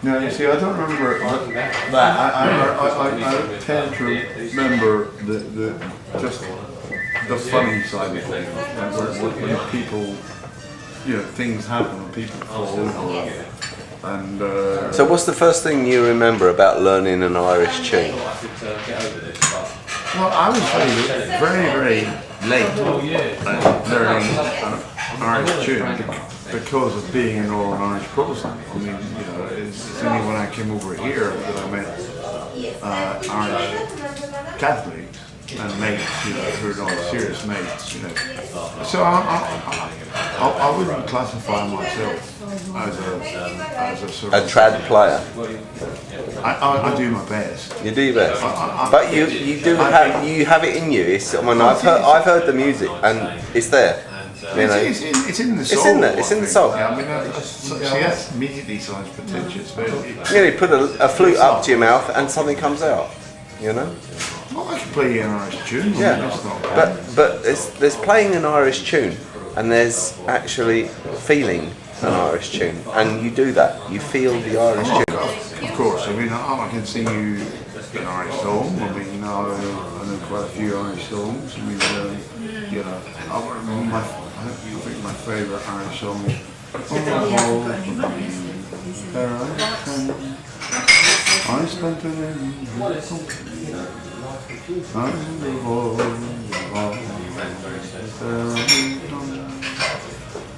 No, you see, I don't remember that. I tend to remember just the funny side of things, when people, things happen and people fall over. And so, what's the first thing you remember about learning an Irish tune? Well, I was very, very late learning an Irish tune because of being an Northern Irish Protestant. I mean, it's only when I came over here that I met Irish Catholics and mates, who are not serious mates, So I wouldn't classify myself as a sort of A trad player. I do my best. You do your best, but you have it in you. I've heard the music and it's there. It's in the soul. It's in the soul. Yeah, I mean, that immediately sounds pretentious, but you put a flute up to your mouth and something comes out. Well, I can play an Irish tune. Yeah, but there's playing an Irish tune, and there's actually feeling an Irish tune, and you do that. You feel the Irish tune. Of course. I mean, I can sing you an Irish song. I mean, I know quite a few Irish songs. I mean, I think my favourite Irish song is I spent an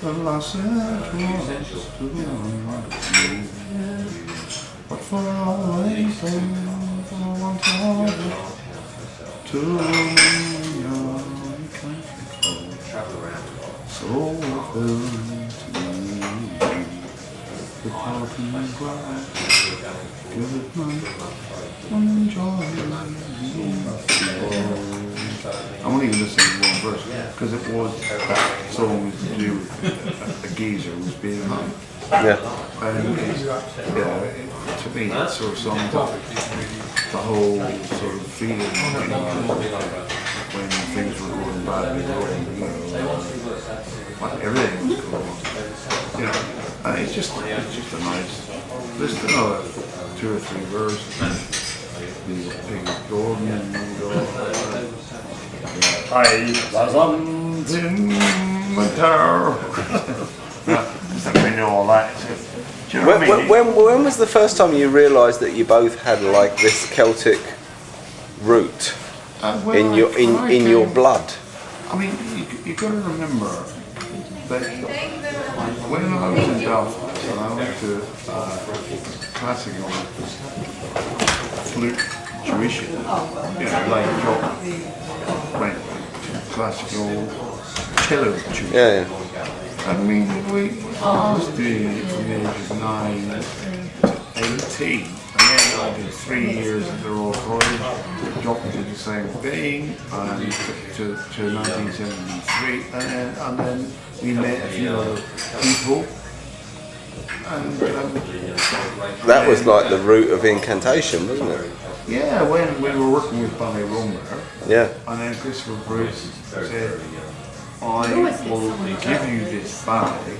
the last but for always I want to so filled to me the parking grass give it my enjoy. I'm only going to sing one verse because it was that song was to do with a geezer who was being hung. Yeah. And to me that sort of sums up the whole sort of feeling when things were going badly wrong, everything was going on. And it's just a nice. Listen to another 2 or 3 verses. I was in winter. I know all that. Do you know what I mean? When was the first time you realised that you both had like this Celtic root in your blood? I mean, you got to remember that when I was in Belfast and I went to classical flute tuition, like went to classical cello tuition. Yeah. I mean, I was doing it from the age of 9 to 18, and then I did 3 years at the Royal College, dropped into the same thing, and to 1973, and then we met a few other people. And that was like the root of Incantation, wasn't it? Yeah, when we were working with Ballet Romer, yeah, and then Christopher Bruce said, I will give you this ballet,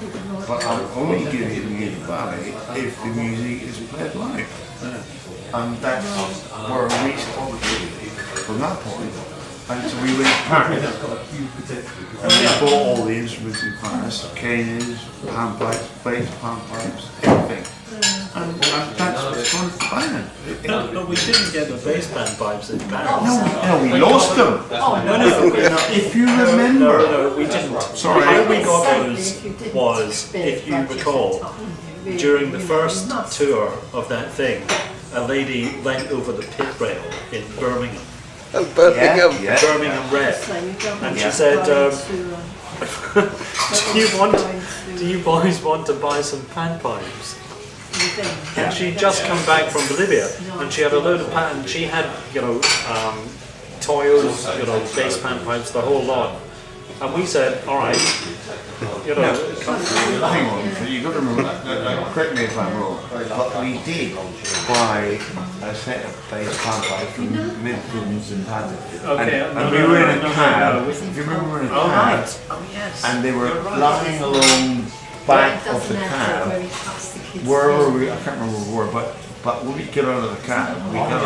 but I'm only giving you the ballet if the music is played live. And that's where we started from that point. And so we went to Paris, and we bought all the instruments in Paris, canes, panpipes, bass panpipes, everything. And that's what started the band. No, we didn't get the bass panpipes in Paris. No, we lost them. No. If you remember. No, we didn't. Sorry. How we got those was, if you recall, during the first tour of that thing, a lady leant over the pit rail in Birmingham. Birmingham Red, and she said, do you boys want to buy some panpipes? And she'd just come back from Bolivia, and she had a load of and she had, Toyos, bass panpipes, the whole lot. And we said, all right, hang on, you've got to remember, correct me if I'm wrong, but we did buy a set of bass panpipes from Midlands and Paddock. Okay, and we were in a cab, if you remember, we were in a cab, and they were lying along back of the cab, wherever we, I can't remember where, but when we get out of the cab, and we got out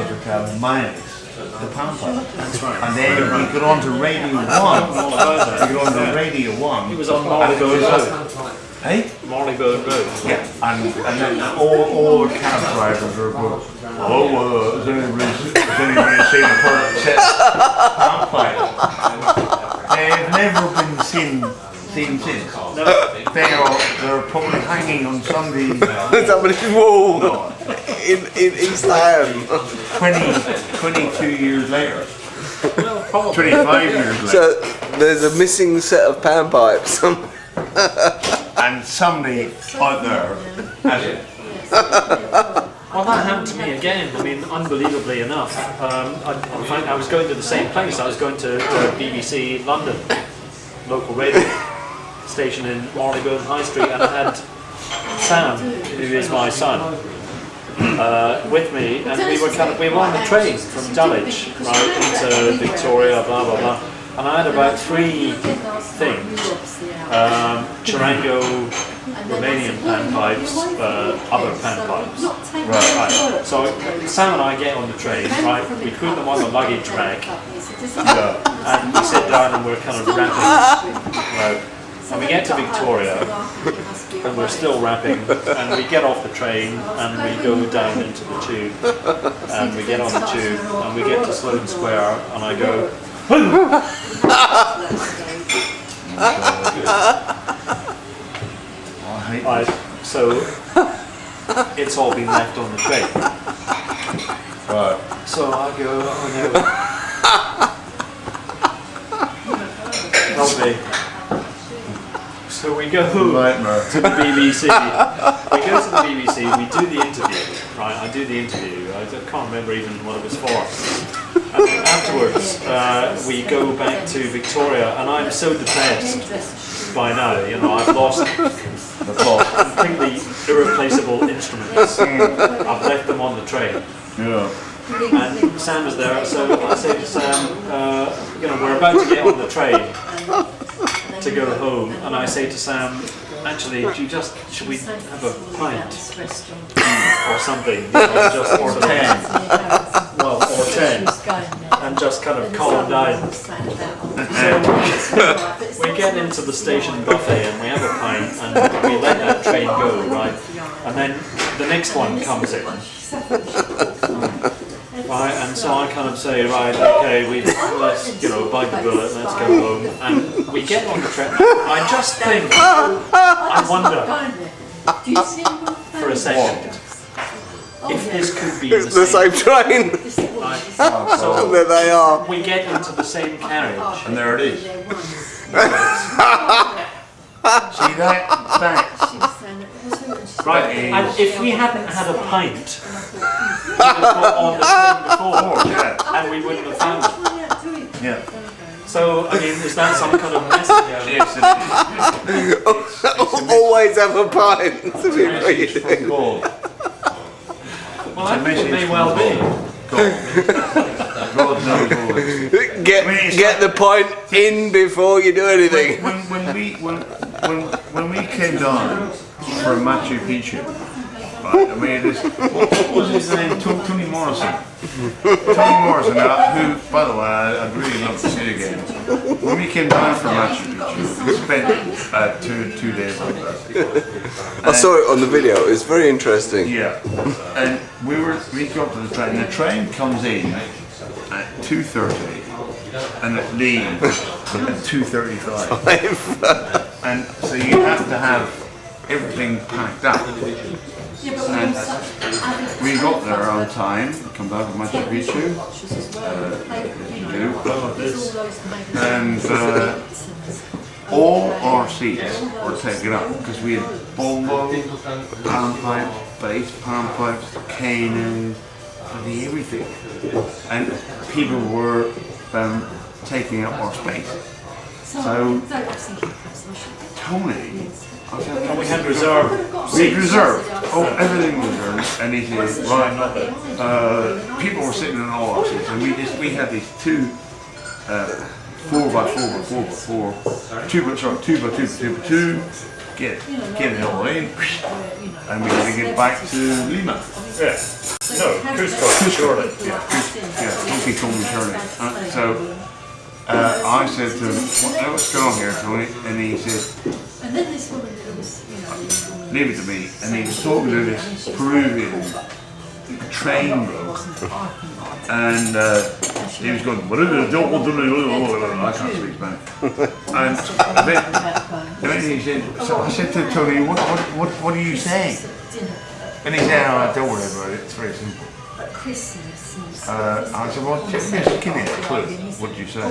of the cab minus the pound pipe. That's right. And then we got on to Radio 1. We got on to Radio 1. He was on Marylebone Road. Hey? Marylebone Road. Yeah, and then all the cab drivers were going, oh, has anybody seen a perfect set pound pipe? They've never been seen since. They're probably hanging on somebody's wall in East Ham. 22 years later. 25 years later. So there's a missing set of panpipes. And somebody out there has it. Well, that happened to me again. I mean, unbelievably enough, I was going to the same place. I was going to BBC London, local radio station in Marylebone High Street, and I had Sam, who is my son, with me, and we were on the train from Dulwich right into Victoria, blah blah blah, and I had about 3 things: Chirango, Romanian panpipes, other panpipes. Right. So Sam and I get on the train, right? We put them on the luggage rack, and we sit down and we're kind of rapping. Right. And we get to Victoria, and we're still rapping, and we get off the train, and we go down into the tube, and we get on the tube, and we get to Sloane Square, and I go, so it's all been left on the train. Right. So I go, oh no. Help me. So we go to the BBC. We go to the BBC, we do the interview, right? I do the interview, I can't remember even what it was for. And then afterwards, we go back to Victoria, and I'm so depressed by now, you know, I've lost completely irreplaceable instruments. I've left them on the train. Yeah. And Sam is there, so I say to Sam, you know, we're about to get on the train to go home, and I say to Sam, actually, should we have a pint or something, you know, just or 10, well, or 10, and just kind of calm down. So we get into the station buffet and we have a pint and we let that train go, right? And then the next one comes in. Right, and so I kind of say, right, okay, let's, you know, bite the bullet, let's go home. And we get on the train. I just think, I wonder, for a second, if this could be It's the same train. Right, so There they are. we get into the same carriage. And there it is. See that? Right, and if we hadn't had a pint, we would have got on the train before, and we wouldn't have found it. Yeah. So, I mean, is that some kind of message? Yes, Always have a pint to be it's from reading. God. Well, I think it may well be. God knows always. Get the pint in before you do anything. When we came down for Machu Picchu, right, I mean, what was his name? Tony Morrison. Tony Morrison, who, by the way, I'd really love to see again. When we came down from Machu Picchu, we spent 2 days like that. I saw it on the video. It was very interesting. Yeah, and we got to the train. The train comes in at 2:30, and it leaves at 2:35. And so you have to have everything packed up. And we got there on time, come back from Machu Picchu, and all our seats were taken up because we had bombo, panpipe, bass panpipes, canon, everything, and people were taking up our space. So Tony, And we had reserved we reserved. Oh, everything was reserved, and he said, right, people were sitting in all our seats, and we had these 2 4x4x4x4, 2x2x2x2 get it all in, and we had to get back to Lima. Yeah. No, Cusco, surely. Yeah, Donkey Kong Shirley. So I said to him, what's going on here, Tony? And he said, leave it to me. And he was talking to this Peruvian train bloke, and he was going, I can't speak Spanish. And then he said, so I said to Tony, what are you saying? And he said, oh, don't worry about it, it's very simple. I said, well, just give me a clue. What did you say?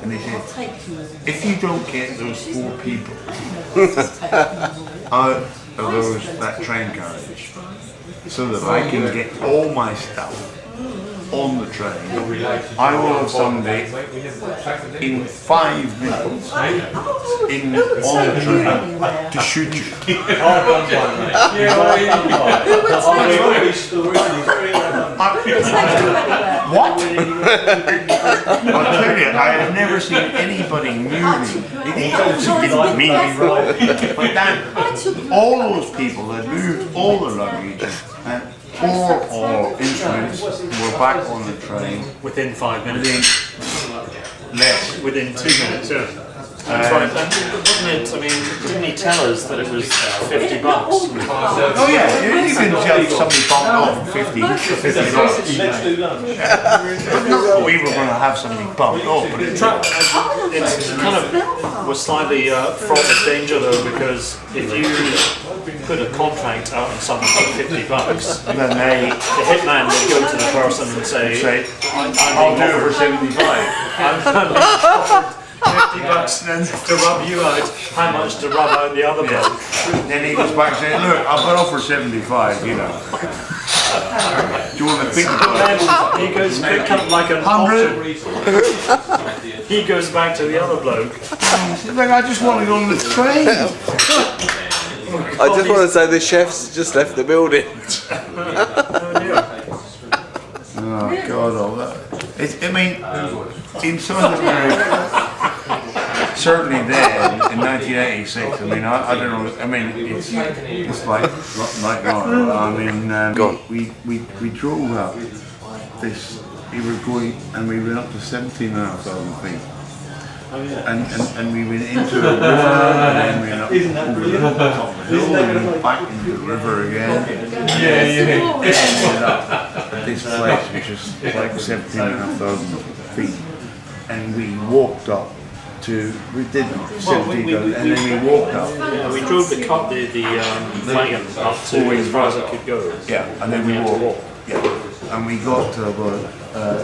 And he said, if you don't get those 4 people out of that train carriage, so that I can get all my stuff on the train, I will have somebody in 5 minutes on the train to shoot you. What? I'll tell you, I have never seen anybody moving. It also didn't me. But then, all those people had moved all the luggage and all instruments were back on the train within 5 minutes. Within 2 minutes, yeah. That's right. And wasn't it, I mean, didn't he tell us that it was $50? Oh yeah, you can tell somebody bumped off for $50. But not that we were going to have somebody bumped off, but it's kind of was slightly fraught with danger though, because if you put a contract out on someone for $50, then the hitman would go to the person and say I'll do it for 75. $50 then to rub you out. How much to rub out the other bloke? Then he goes back saying, look, I've got offer 75, you know. Do you want to think about it? He goes like an 100. He goes back to the other bloke. Like, I just want to go on the train. I just want to say the chef's just left the building. Oh God, all that. I mean, in South America, certainly then in 1986. I mean, I don't know. I mean, it's like now. I mean, we drove up this. We were going, and we went up to 17,500 feet. Oh, yeah. And we went into a river, and then we went up over the top of the hill, and we went back into the river again. And ended up at this place, which is like 17,500 feet. And we walked up to, we did 17,000, and then we walked up. We drove the wagon up to as far as it could go. Yeah, and then we walked. Yeah, and we got to about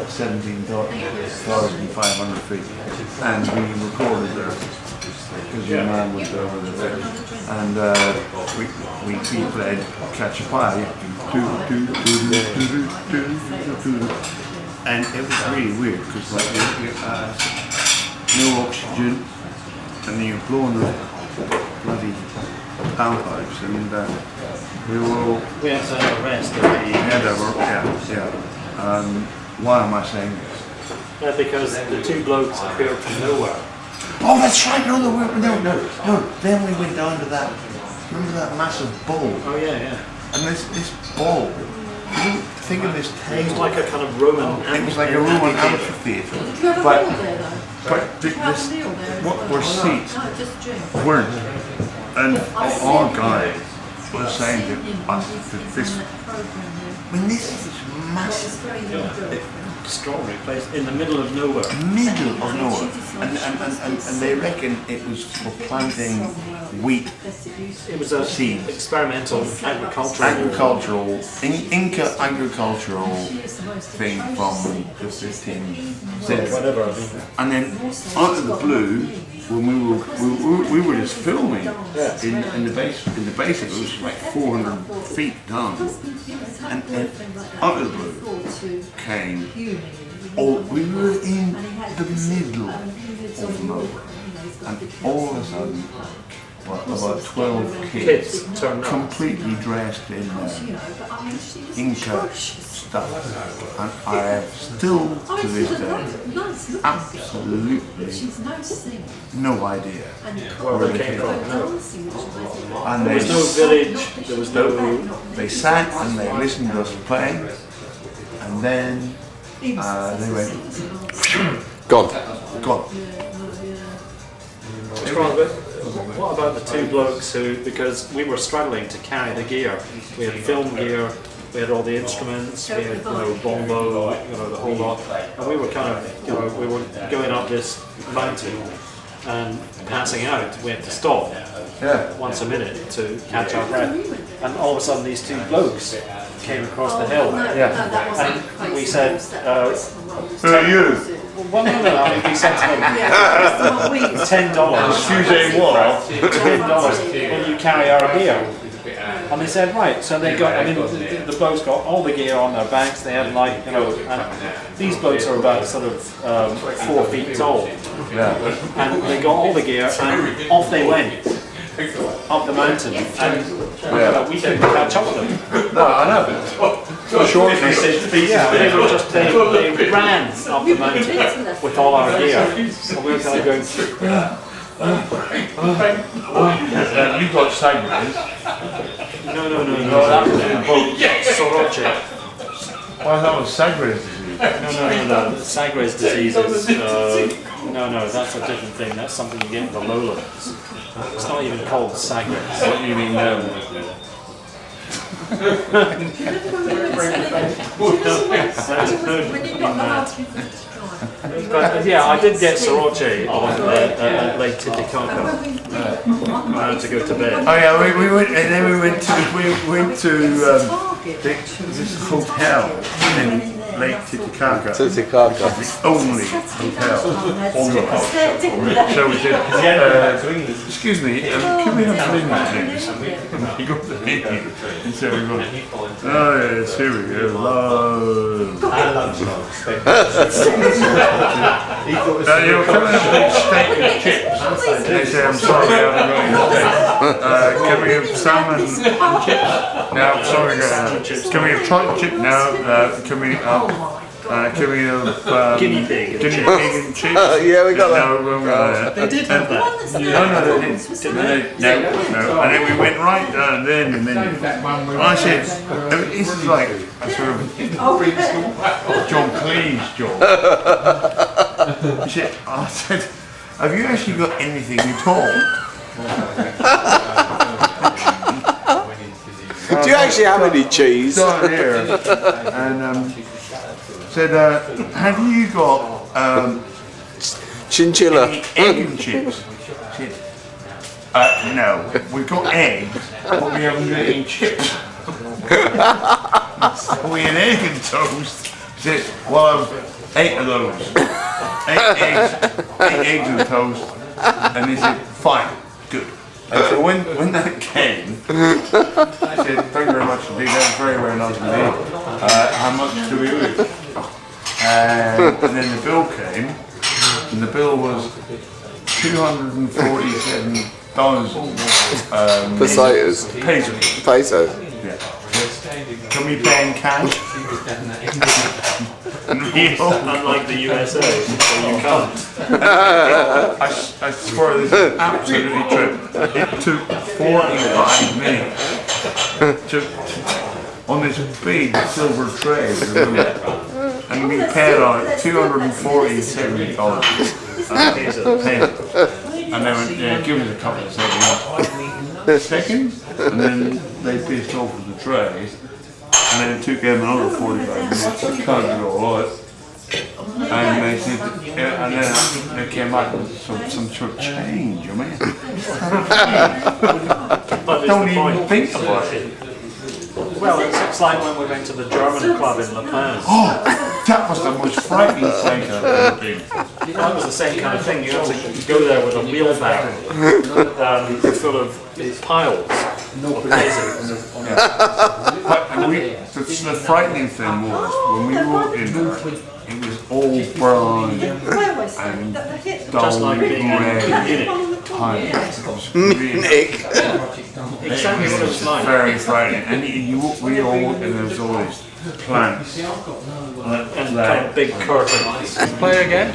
17,500 feet, and we recorded there because your man was over there, and we played Catch a Fire, and it was really weird because like no oxygen, and you're blowing the bloody panpipes, and we had to have a rest. Why am I saying this? Yeah, because the 2 blokes appeared from nowhere. Oh, that's right. No. Then we went down to that. Remember that massive bowl? Oh yeah. And this bowl. You think of this table. It was like a kind of Roman. It was like a Roman amphitheatre. But what were seats weren't. And our guy was saying to us that this. I mean, this is massive. Extraordinary place in the middle of nowhere. And they reckon it was for planting wheat. It was a seeds. Experimental agricultural Inca agricultural thing from the 15th century. Whatever. And then out of the blue, when we were just filming in the base. In the base, it was like 400 feet down, and out of the blue came. We were in the middle of nowhere, and all of a sudden about 12 Kids turned up. completely dressed in Inca stuff, and I have still to this day absolutely no idea Where they came from. No. And There was no village. There was no. they sat and they listened to us play, and then they went Gone. gone. What about the two blokes who, because we were struggling to carry the gear, we had film gear, we had all the instruments, we had bombo, the whole lot, and we were kind of, we were going up this mountain and passing out. We had to stop once a minute to catch our breath, and all of a sudden these two blokes came across the hill, and we said, Who are you? well, no, I mean, we said to them, $10. Excuse what? $10 when you carry our gear. And they said, right, so they got, I mean, the blokes got all the gear on their backs, they had and these blokes are about sort of 4 feet tall. And they got all the gear and off they went, up the mountain, and we couldn't catch up with them. No, I know. Short Yeah, they were just, they ran up the mountain with all our gear. And we were kind of going, you got Sagres. no, that was the boat, Soroche. Well, that was Sagres disease. No. Sagres disease is, no, that's a different thing. That's something you get in the lowlands. It's not even called Sagres. What do you mean now? But yeah, I did get Soroche on Lake Titicaca to go to bed. Oh yeah, we went, and then we went to this hotel in Lake Titicaca. Titicaca. The only hotel on the coast. So we said, excuse me, can we have some English, please? And he got the menu, and so we went, oh yes, here we go, love. You're coming up with steak and chips. They say, I'm sorry, I haven't got your steak. Can we have salmon and chips? No, I'm sorry, can we have chocolate chip? No, can we have Guinea pig and chips? Yeah, we got that. No, They did have that. no, they didn't. No. And then we went right down then, and then I said, this is like a sort of John Cleese job. I said, have you actually got anything at all? Do you actually have any cheese? Down here, and said, have you got Chinchilla. any egg and chips? I said, no, we've got eggs, but we haven't got any chips. We had egg and toast. I said, well, I've 8 of those. 8 eggs and toast. And they said, fine, good. And so when that came, I said, thank you very much indeed, that was very, very nice indeed. How much do we owe? And then the bill came, and the bill was $247,000 pesos. Yeah. Can we pay in cash? Unlike the USA, so you can't. I swear this is absolutely true. It took 45 minutes on this big silver tray, and we paid out $247 and they went, give us a couple of seconds, and then they pissed off with the tray, and then it took them another 45 minutes to cut it all out. And they said, and then they came back with some sort of change, I mean. Don't even think about it. Well, it's like when we went to the German club in La Paz. Oh, that was the most frightening thing I've ever been. That was the same kind of thing. You have to go there with a wheelbarrow full of piles of raisins. The frightening thing was when we walked in, it was all brown and Just like being in red. Munich. time. It was really Nick. Exactly what it was like. very frightening. And we all, and there was always plants. And kind of big curtains. Play again.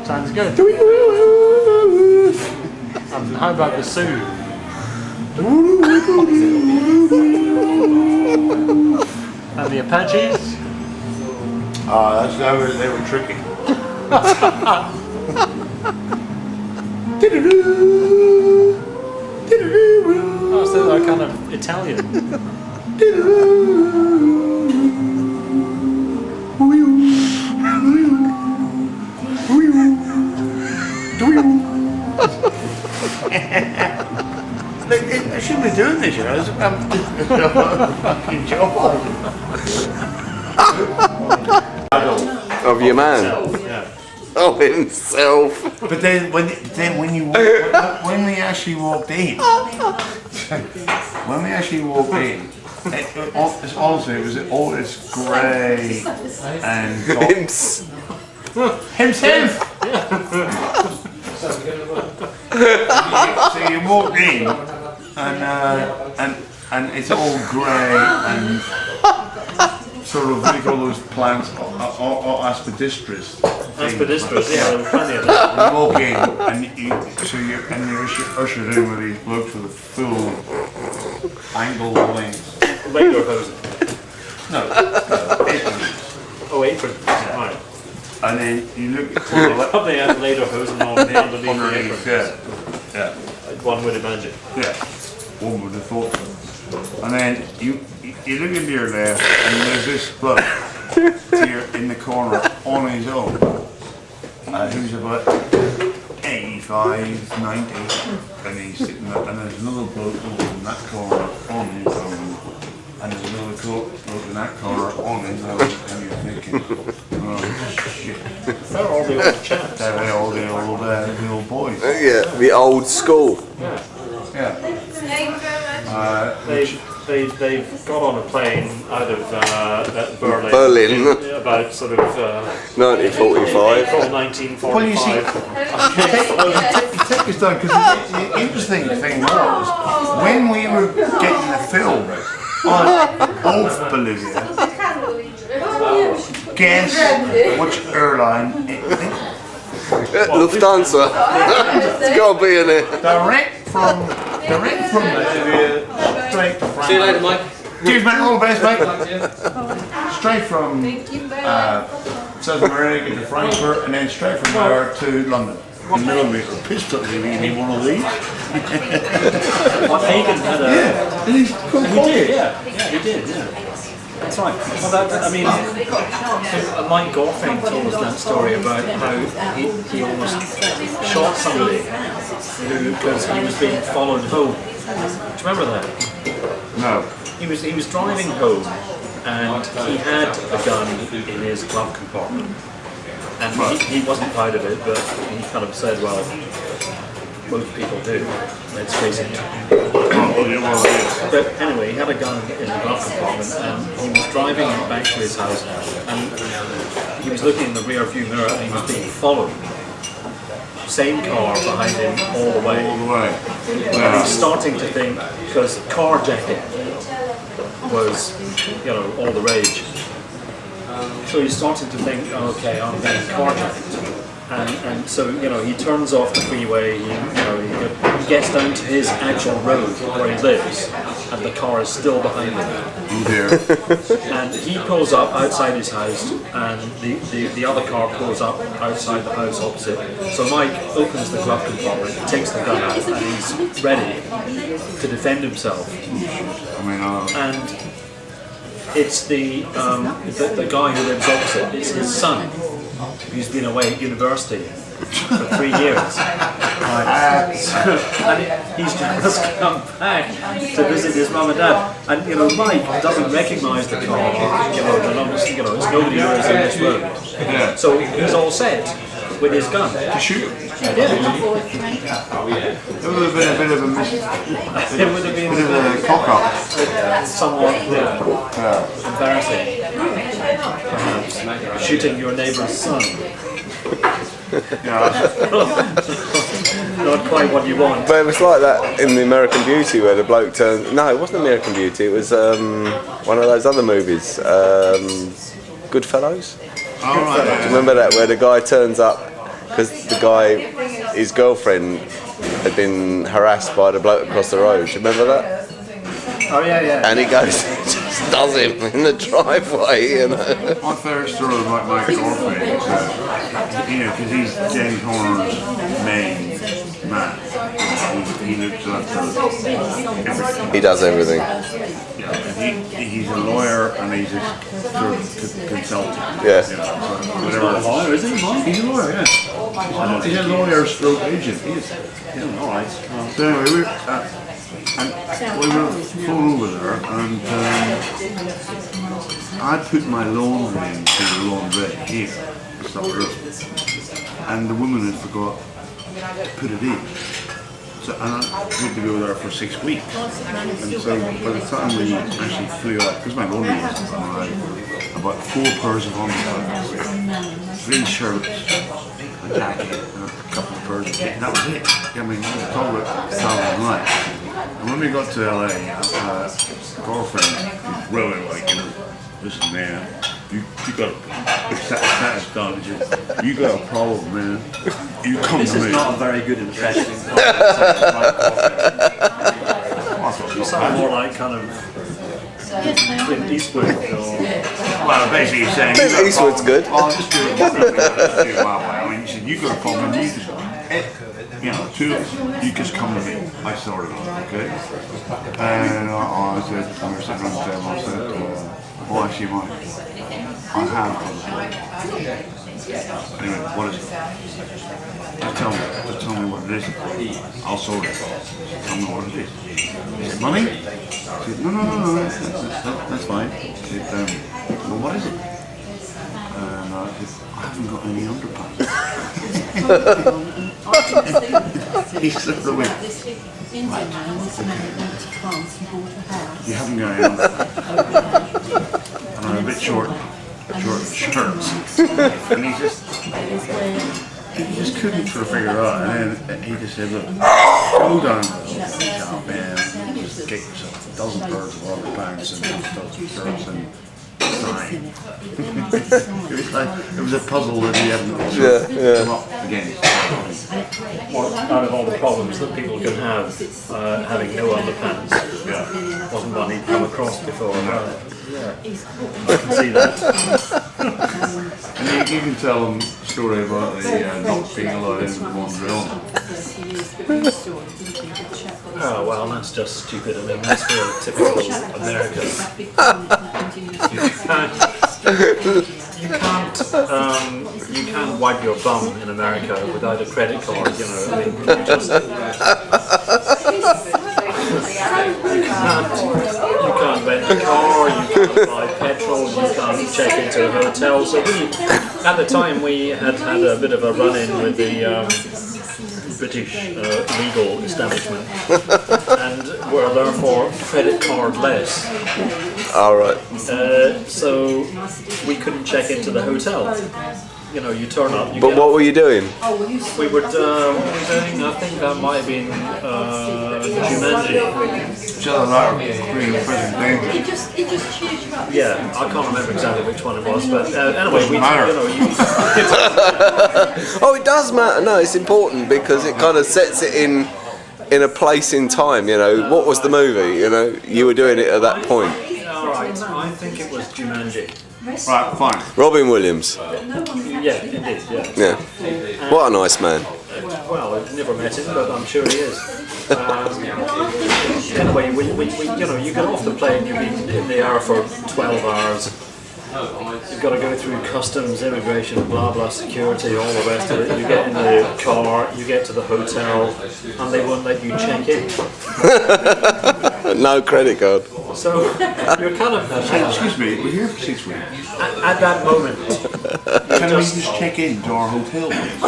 Sounds good. And how about the Sioux? And the Apaches? They were tricky. Oh, so they're kind of Italian. I shouldn't be doing this, you know. It's a fucking job. Of your man. Yeah. Of himself. But then when we actually walked in, it's honestly, it was all this grey and himself. So you walked in, and it's all grey and sort of what do you call those plants, or aspidistras. Aspidistras, yeah, there were plenty of them. You walk in, and you're ushered in with these blokes with a full angle length. Lederhosen. No, aprons. Oh, aprons. Right. And then you look at Probably had lederhosen on underneath the underneath, aprons. yeah. One would imagine. Yeah, one would have thought so. And then you look into your left, and there's this bloke in the corner on his own, who's about 85, 90, and he's sitting there, and there's another bloke over in that corner on his own, and there's another bloke in that corner on his own, and you're thinking, oh shit. They're all the old chaps. They're all the old boys. Yeah, the old school. Yeah. They've got on a plane out of Berlin. Berlin. About sort of 1945. April 1945. Well, you see, take us down, because the interesting thing was, when we were getting the film of Bolivia, guess which airline it is? Lufthansa. It's got to be in it. Direct from Bolivia, straight to France. See you later, Mike. Cheers, mate. All the best, mate. Straight from South America to Frankfurt, and then straight from there to London. 1mm pistol, you need one of these? Hinnigan had a... Yeah, and he's quite He did, yeah. He did, yeah. That's right. Well, I mean, Mike Gorfing told us that story about how he almost shot somebody because he was being followed home. Do you remember that? No. He was driving home and he had a gun in his glove compartment. And he wasn't proud of it, but he kind of said, well, most people do, let's face it. But anyway, he had a gun in the glove compartment and he was driving back to his house and he was looking in the rear view mirror and he was being followed. Same car behind him all the way. All the way. And he's starting to think, because carjacking was, all the rage. So he's starting to think, okay, I'm being carjacked. And so, he turns off the freeway, he gets down to his actual road where he lives, and the car is still behind him. Oh dear. And he pulls up outside his house, and the other car pulls up outside the house opposite. So Mike opens the glove compartment, takes the gun out, and he's ready to defend himself. And it's the guy who lives opposite, it's his son, who's been away at university for 3 years. And he's just come back to visit his mum and dad. And Mike doesn't recognise the car. It's nobody who is in this road. Yeah. So he's all set with his gun. To shoot. Yeah. It would have been a bit of a It would have been a cock-up. somewhat embarrassing, perhaps. shooting your neighbour's son. Yeah, Not quite what you want. But it was like that in the American Beauty where the bloke turned. No, it wasn't American Beauty. It was one of those other movies, Goodfellas. all right. Do you remember that where the guy turns up because the guy, his girlfriend, had been harassed by the bloke across the road? Do you remember that? Oh yeah. And he goes, just does him in the driveway, you know. My favourite story about my girlfriend is you know, because he's James Horner's main man. He looks after everything. He does everything. Yeah, and he's a lawyer and he's a sort of consultant. Yeah. You know, so whatever. Lawyer, is he? He's a lawyer, yeah. He's a lawyer stroke agent. He is. Yeah, all right. So anyway, we were flown over there, and I put my laundry into the laundrette here, and the woman had forgot to put it in. So, and I had to go there for 6 weeks. And so by the time we actually flew out, because my laundry was about 4 pairs of underpants, 3 shirts, a jacket, and a couple of pairs of kit. That was it. I mean, we were talking about traveling life. And when we got to LA, girlfriend was really like, you know, listen, man, you got that is done. You got a problem, man. You come This to is me. not a very good impression. You sound more like kind of Clint Eastwood or... Well, basically saying Clint Eastwood's good. Well, just do it. Just do it my way. I mean, you said you got a problem. You just, you know, you just come to me. I sorted it, okay? And I said, we were sitting on the table. I said, well, actually, I have a problem. Anyway, what is it? Just tell me what it is. I'll sort it. Tell me what it is. Is it money? I said, no, that's fine. I said, well, what is it? And I said, I haven't got any underpants. He sort of went, you haven't got any underpants. And I'm a bit short shirts. And he just couldn't sort of figure it out. And then he just said, look, go down to the shop and just get yourself a dozen pairs of underpants and a dozen shirts and sign. It was a puzzle that he hadn't come up against. Well, out of all the problems that people can have, having no underpants wasn't one he'd come across before. I can see that. And you can tell them a story about the not being allowed into the one drill. Oh, well, that's just stupid. I mean, that's real typical American. You can't wipe your bum in America without a credit card, you know. I mean, you just... You can't rent a car, you can't buy petrol, you can't check into a hotel. So at the time we had a bit of a run-in with the British legal establishment and were therefore credit card less. All right. So we couldn't check into the hotel. You know, you turn up. But what were you doing? We were doing, I think that might have been Jumanji. Yeah, I can't remember exactly which one it was, but anyway, we, you know, Oh, it does matter. No, it's important because it kind of sets it in a place in time. You know, what was the movie? You know, you were doing it at that point. all right, I think it was Jumanji. Right, fine. Robin Williams. Yeah, indeed, yeah. Yeah. What a nice man. Well, I've never met him, but I'm sure he is. Anyway, we you know, you get off the plane, you've been in the air for 12 hours. You've got to go through customs, immigration, blah blah, security, all the rest of it. You get in the car, you get to the hotel, and they won't let you check in. No credit card. So you're kind of Excuse me, we're here for 6 weeks. at that moment. Can we just check in to our hotel, please?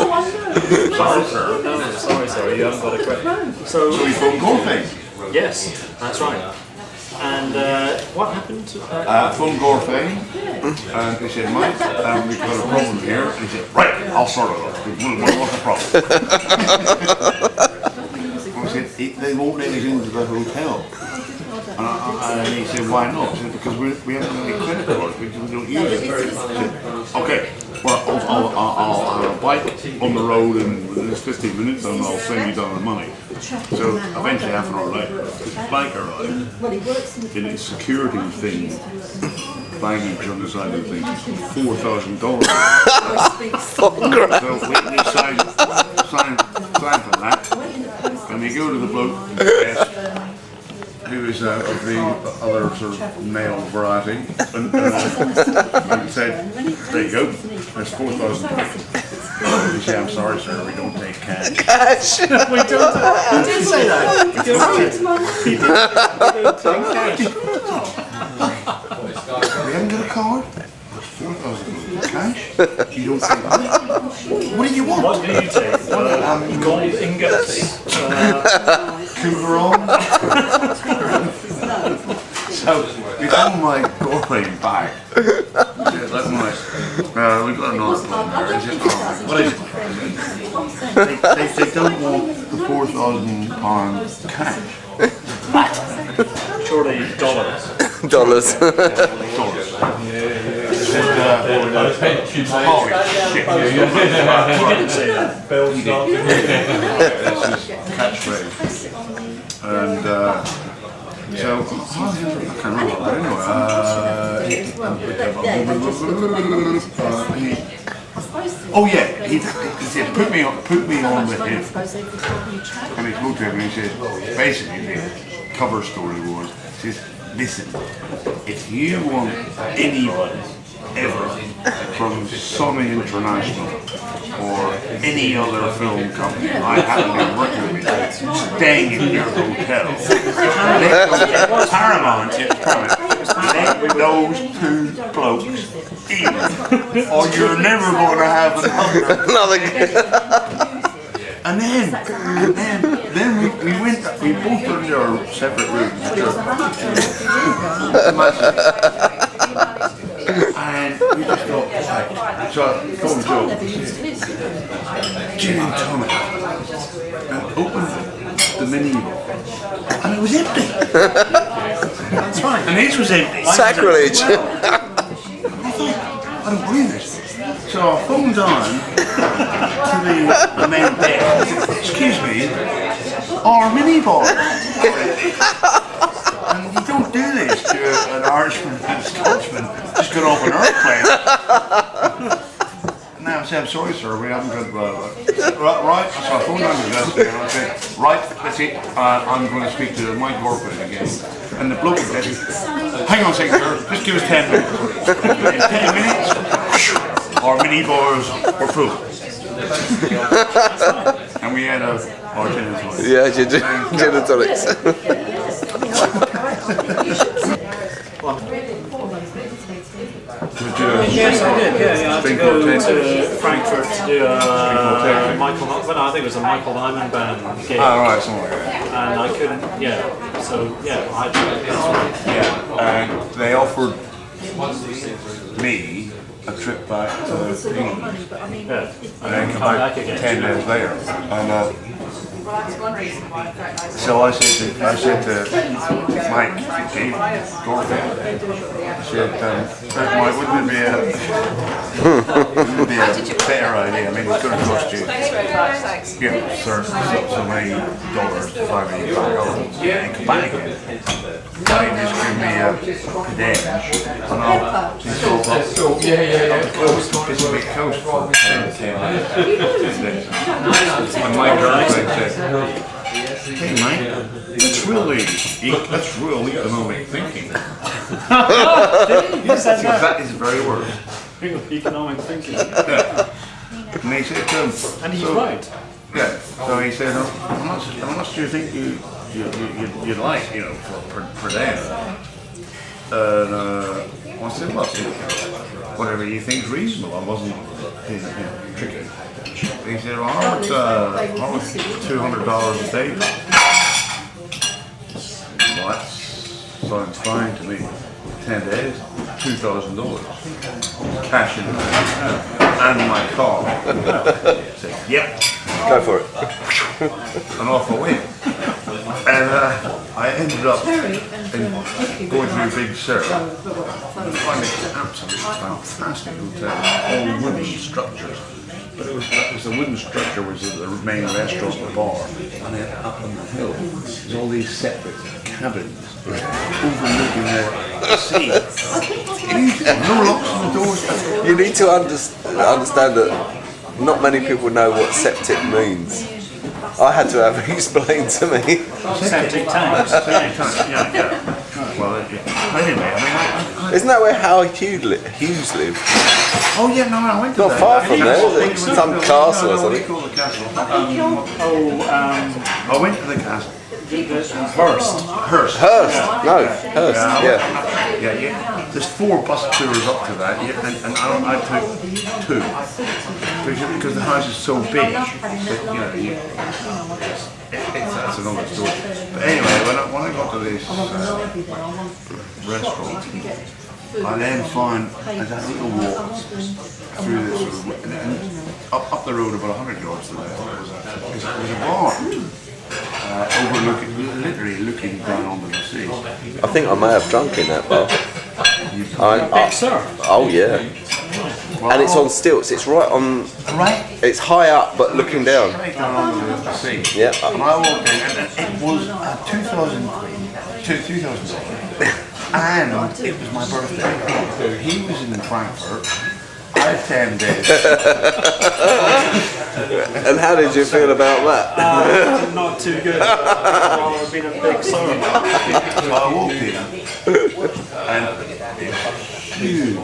Sorry, you haven't got a credit. So We phone call thing. yes, that's right. And what happened? Phone Gorfey, and he said, Mike, we've got a problem here. And he said, right, I'll sort it out. What's the problem? I said, they won't let us into the hotel. And he said, why not? I said, because we haven't got any credit cards, because we don't use it. I said, okay, well, I'll bike on the road in 15 minutes and I'll send you down the money. So eventually, half an hour later, this bike arrived in its security thing, baggage on the side of the thing, $4,000. So we signed for that, and we go to the bloke who is of the other sort of male variety, and said, there you go, there's $4,000. He said, I'm sorry sir, we don't take cash. Cash? We don't. He did say that. He did take cash. We haven't got a card? There's $4,000 cash? You don't take that? What do you want? What do you take? Gold ingots. Cougar on? So, we found my girlfriend bag. That's nice. We've got another problem there. Is it, what is it? They don't want the £4,000 cash. Surely dollars. Dollars. Dollars. Said, holy shit. He didn't say that. He did. That's his catchphrase. And, so, I can't remember, but anyway, oh yeah, he said, put me on with him. And he spoke to him and he said, basically the cover story was, he says, listen, if you want anybody ever from Sony International or any other film company I happen to be working with staying in your hotel, Paramount, let those two blokes in, or you're never going to have another. And then we went, we both went to our separate rooms. And we just thought, right. So I phoned Joe, gin and tonic, and opened the menu, and it was empty. That's right. And his was empty. Sacrilege. I don't believe this. So I phoned on to the main deck. Excuse me, our minibar. And you don't do this to an Irishman and a Scotsman just got off an airplane. Now I said, I'm sorry sir, we haven't got right. So I phoned on to this and I said, right, that's it, I'm going to speak to Mike Gorford again. And the bloke said, hang on a second sir, just give us 10 minutes. In 10 minutes, our mini bars were full. And we had our gin and tonic. Yeah, gin and tonics. Yes, I did. Yeah, I had to go to Frankfurt to do a Michael. Well, I think it was a Michael Nyman band gig. Oh, right, something like that. And I couldn't. Yeah. So yeah, I. Yeah, and they offered me a trip back to England. Yeah. And then come back again. 10 days later. And so I said to Mike, Dave, Dorothy, I said, Mike, wouldn't it be a better idea? I mean, it's going to cost you, so many dollars to fly me back home and come back again. Why just give me a day and I'll just go up the coast, it's a big coast for 10 days. And Mike Dorothy said, hey Mike, that's real economic thinking. That is very word. Economic thinking. Yeah. And he said, and he's right. Yeah. So he said, how much do you think you'd like, per day? And I said, well, whatever you think is reasonable. I wasn't, tricky. He said, well, how much $200 a day? Well, that's sounds fine to me. 10 days, $2,000. Cash in the bank. And my car. I said, yep. Go for it. And off I went. And I ended up going through Big Sur. I find it an absolutely fantastic hotel. All wooden structures. But it was the wooden structure was the main restaurant, the bar. And then up on the hill, there's all these separate cabins overlooking the sea. No locks on the doors. You need to understand that not many people know what septic means. I had to have it explained to me. Septic tanks. Yeah. Well, anyway, I mean, Isn't that where Howard Hughes lived? oh yeah, no, I went to Not that. far from there, is it? Some castle or What do you something. call the castle? Oh, I went to the castle. Hearst. Hearst. Hearst, yeah. Yeah. There's 4 bus tours up to that, and I took 2 because the house is so big that that's another story. But anyway, when I got to this restaurant, I then find there's a little walk through this sort of, and up the road about 100 yards to there. There's a bar. Overlooking, literally looking down onto the sea. I think I may have drunk in that bar. Big Sur. Oh yeah. And it's on stilts. It's right on. Right. It's high up but looking down. Straight down onto the sea. Yeah. And I walked in, and it was $2,000, and it was my birthday. He was in Frankfurt. I had 10 days. And how did you feel about that? Not too good. I'd rather have been a Big Sur. So I walked in, and it was huge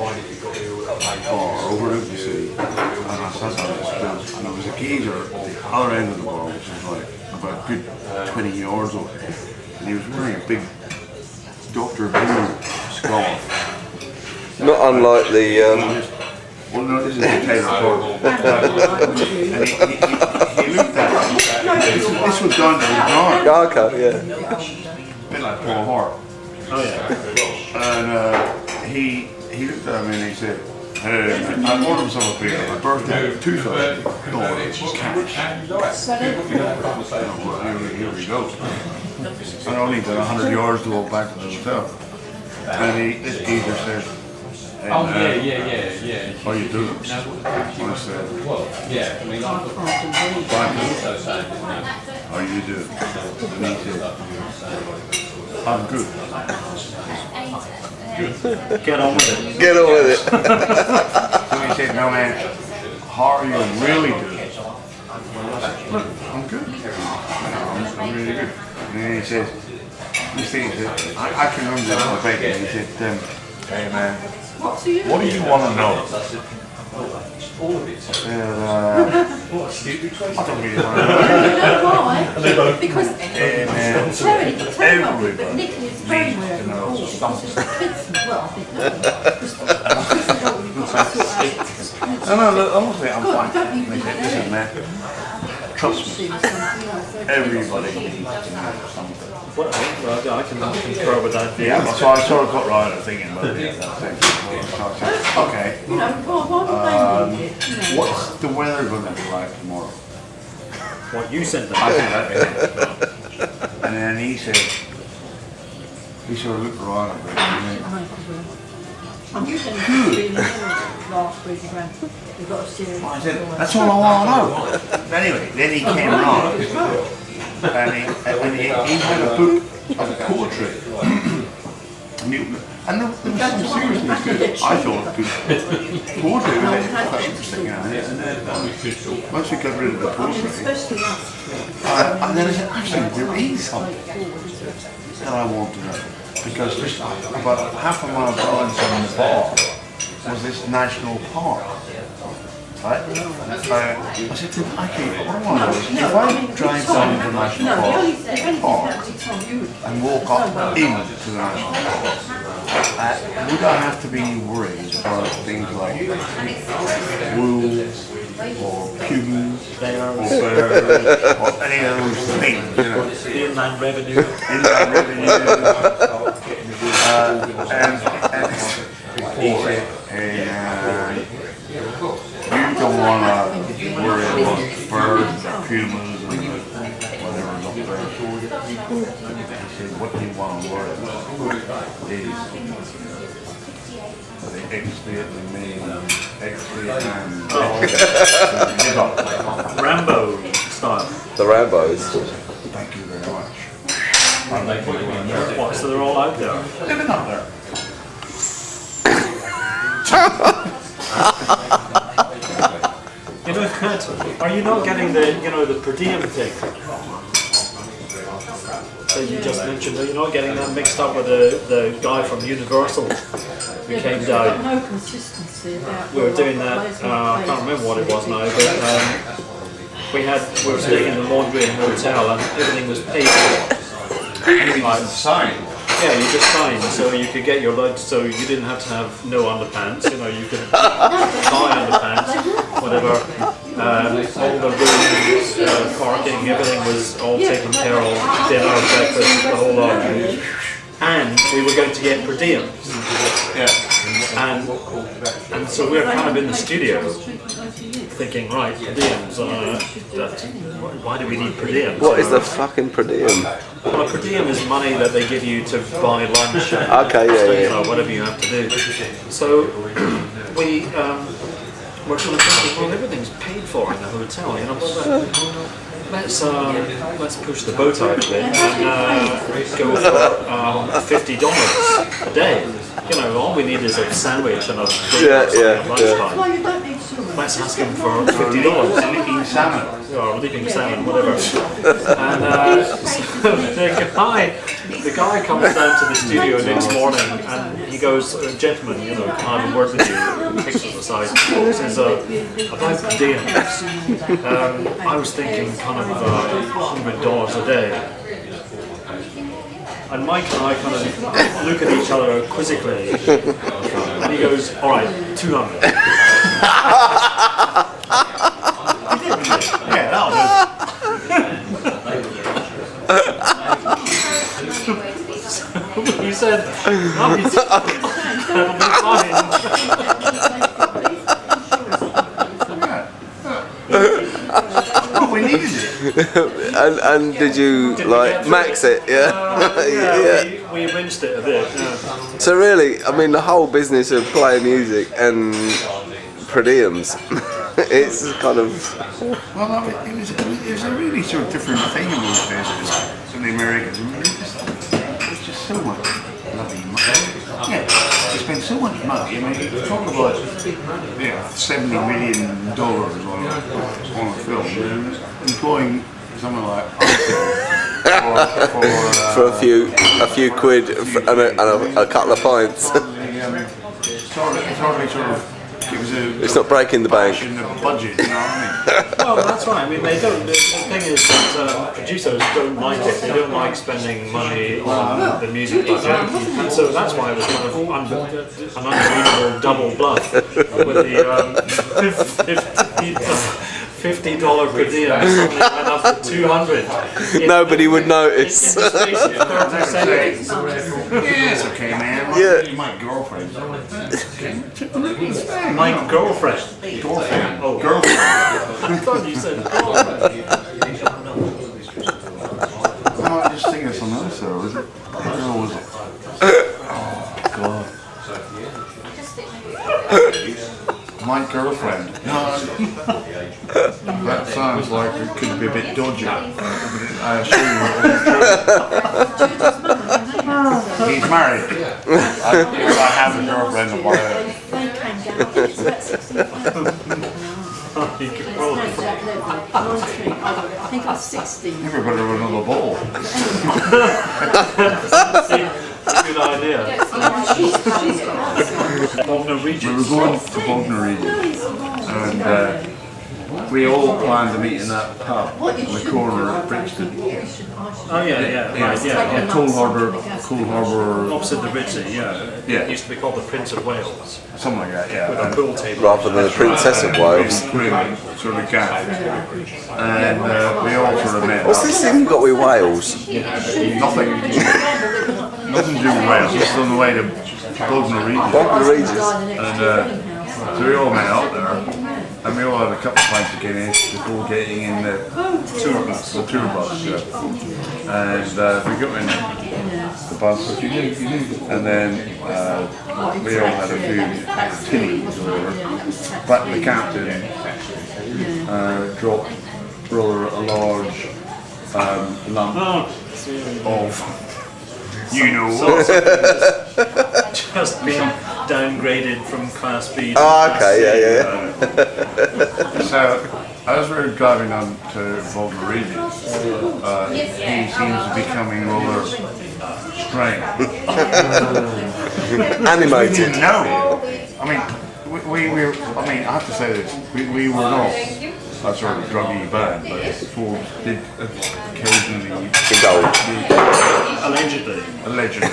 bar overlooking the sea, and I sat down and there was a geezer at the other end of the bar, which was like about a good 20 yards away, and he was wearing a big Dr. Blue scarf. Not unlike the. Well, no, this is the Taylor Torrance. And he looked at me. This was down to his arm. Garco, yeah. A bit like Paul Hart. Oh yeah. And he looked at me and he said, hey, I ordered myself a beer on my birthday, $2,000 cash. Here we go. And I only got 100 yards to walk back to the hotel. And this geezer said, hey, yeah. how you doing? And I said, Well, yeah, I mean, I'm fine. also saying that, How you doing? And he said, I'm good. Get on with it. Get on with it. So he said, no man, how are you really doing? I said, look, I'm good. I'm really good. And then he says, this thing, he said, I can remember this on the bed, and he said, hey man, what do you want to know? all of it. I said, I don't really want to know. Because Terry needs to know something. No, honestly, I'm fine. They said, listen man, trust me, everybody needs to know something. Well, I can concur with that. Yeah, so I sort of got right at thinking about it. Okay. What's the weather going to be like tomorrow? What you sent them. I think that. And then he said, he sort of looked around a bit. I said, that's all I want to know. Anyway, then he came around. And he had a book of poetry. And there was some seriousness good. I thought good poetry was quite interesting. Once we got rid of the poetry, and then I said, actually, there is something that I want to know. Because just about half a mile down from the bar was this national park. Right? I said to him, actually, what I want to know is, if I drive down to the national park and walk up into the national park, would I have to be worried about things like wolves or pumas or bears or any of those things, you know? Inland revenue. Inland revenue. he said, you don't want to worry about birds or pumas and whatever's up there. He said, what do you want to worry about is the X-Plate and me, X-Plate and Rambo style. The Rambos. thank you very much. What, so they're all out there? Living up there. You know, are you not getting the, the per diem thing that you just mentioned? Are you not getting that mixed up with the guy from Universal who came down? No consistency about. We were doing that. I can't remember what it was now, but we were staying in the Laundry and Hotel, and everything was paid for. Like, sign. Yeah, you just signed, so you could get your load, so you didn't have to have no underpants, you could buy underpants, whatever. All the rooms, parking, everything was all taken care of, dinner, breakfast, the whole lot. And we were going to get per diems. Yeah. And so we're kind of in the studio thinking, right, per diems, why do we need per diems? What is the fucking per diem? Well, per diem is money that they give you to buy lunch and Okay, yeah. whatever you have to do. So we were kind of thinking, well, everything's paid for in the hotel, but let's push the boat out a bit and go for $50 a day. All we need is a sandwich and a drink at lunchtime. Well, you don't need sugar. Let's ask him for $50. Leaping salmon. Or leaping salmon, whatever. And so the guy comes down to the studio next morning and he goes, gentlemen, can I have a word with you? He takes us aside, says, about per diems. I was thinking kind of $100 a day. And Mike and I kind of look at each other quizzically, and he goes, all right, 200. Yeah, that'll do. He said, no, that'll be fine. We needed it. And did you max it? Yeah. We rinsed it a bit. Yeah. So really, the whole business of playing music and per diems, it's kind of. Well, it was a really sort of different thing in those days in the Americans. It's just so much bloody money. Yeah, you spend so much money. You talk about $70 million on a film, employing someone like for a few quid and a couple of pints. It's not breaking the bank. Budget, you know what I mean? Well, that's right. They don't. The thing is that producers don't like it. They don't like spending money on the music budget, and so that's why it was kind of an unbelievable double bluff with the $50 per diem suddenly went up to $200. Nobody would notice. In the space of 30 seconds. Yeah, it's okay, man. Yeah. My girlfriend. My girlfriend. Girlfriend. Oh, girlfriend. I thought you said girlfriend. No, I just think it's another show, is it? What girl was it? Oh, God. My girlfriend. No, that sounds like it could be a bit dodgy. I assure you. He's married. I have a girlfriend of my own. They came down, I think I was 16. Everybody with another ball. Good idea. Bognor We Regis. were going to Bognor Regis, and we all planned to meet in that pub in the corner of Brixton. Oh yeah, right, yeah. Cool Harbour. Opposite the Ritzy, yeah. Yeah. It used to be called the Prince of Wales. Something like that, With yeah. a pool table. Rather than the Princess of Wales. Sort of gaff. And we all sort of met What's up. this thing you got with Wales? Nothing. nothing to do with Wales. This is on the way to Bognor Regis. Bognor Regis. And so we all met up there, and we all had a couple of pints of Guinness before getting in the tour bus. The tour bus, yeah. And we got in the bus, and then we all had a few tinnies or whatever. But the captain dropped rather a large lump of, you know what. Just been downgraded from Class B to Oh, Class okay, C. yeah. So, as we were driving on to Bognor Regis, he seems to be becoming rather strange. We Animated. didn't know. I mean, we were. I mean, I have to say this. We were not a sort of druggy band, but Forbes did occasionally Indulge. Allegedly.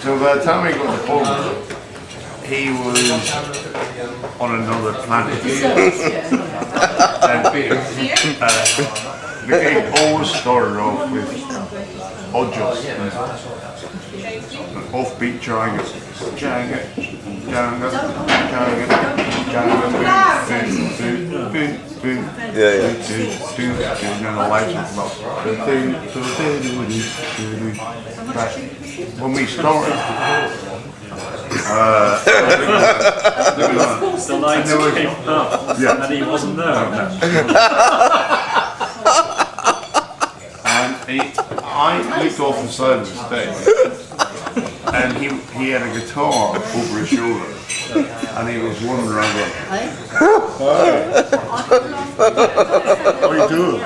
So by the time we got to Forbes, he was on another planet. And the gig always started off with odd jobs, an offbeat triangle, and then the lights would come up. When we started, The lights came up, yeah. and he wasn't there. And I looked off the side of the stage, and he had a guitar over his shoulder, and he was wandering around going, "How you doing?"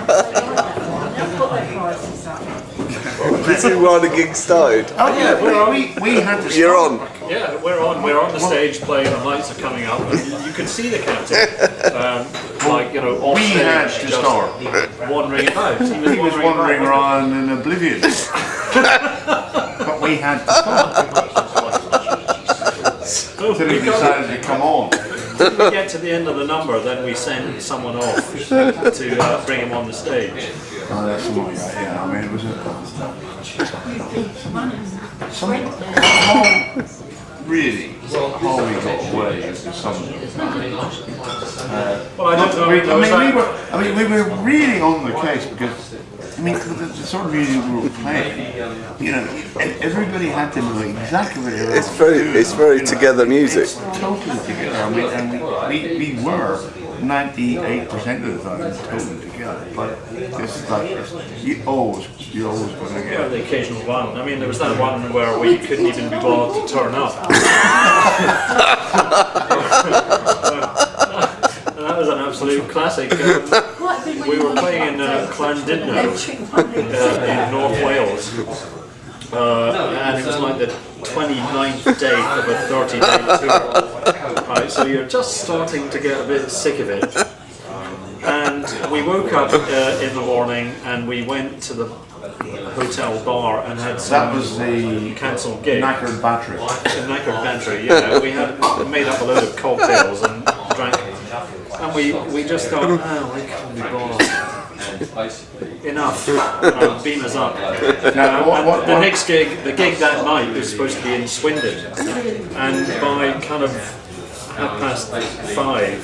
This is why the gig started. Oh yeah, we had to. You're on. Yeah, we're on the stage playing, and lights are coming up, and you can see the captain, like, you know, off We stage, had to just start. wandering about. He was wandering around in oblivion, but we had to start until he decided to come on. When we get to the end of the number, then we send someone off to bring him on the stage. Oh, that's something like that, yeah. I mean, it was really, how we got away is something. Well, I don't know. We were really on the case because, I mean, the sort of music we were playing, you know, everybody had to know exactly what it was. It's very together music. It's totally together. I mean, and we were 98% of the time totally together. But it's like you're always going to Yeah, get. the occasional one. I mean, there was that one where we couldn't even be bothered to turn up. And that was an absolute classic. We were playing in Llandudno in North Wales, and it was like the 29th day of a 30-day tour. Right, so you're just starting to get a bit sick of it. And we woke up in the morning and we went to the hotel bar and had some That was the cancelled gig. knackered battery. The knackered pantry, yeah. We had made up a load of cocktails and drank, and we just thought, oh, we can't be bothered. Enough. Beam us up. And the next gig, the gig that night was supposed to be in Swindon, and by kind of 5:30,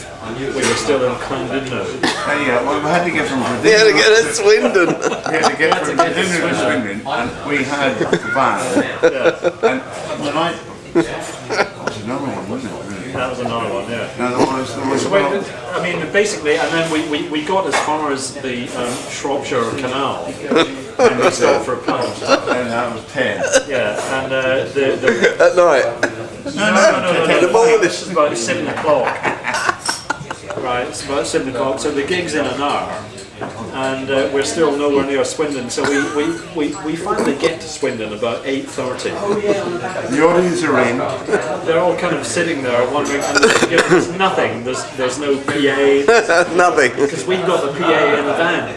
we were still in Llandudno. Yeah, well, we had to get from We had to get to Swindon. We had to get from Llandudno to Swindon, and we had the van. Yeah, And the night, that was another one, wasn't it? Really? that was another one, yeah. No, there was So I mean, basically, and then we got as far as the Shropshire Canal, and we stopped for a pub. and that was 10. Yeah, and the At night. no, In the morning. It's about 7 o'clock. Right, it's about 7 o'clock. So the gig's in an hour, and we're still nowhere near Swindon. So we finally get to Swindon about 8:30. The audience are in. They're all kind of sitting there wondering, and there's nothing. There's no PA. Nothing. Because we got the PA in the van.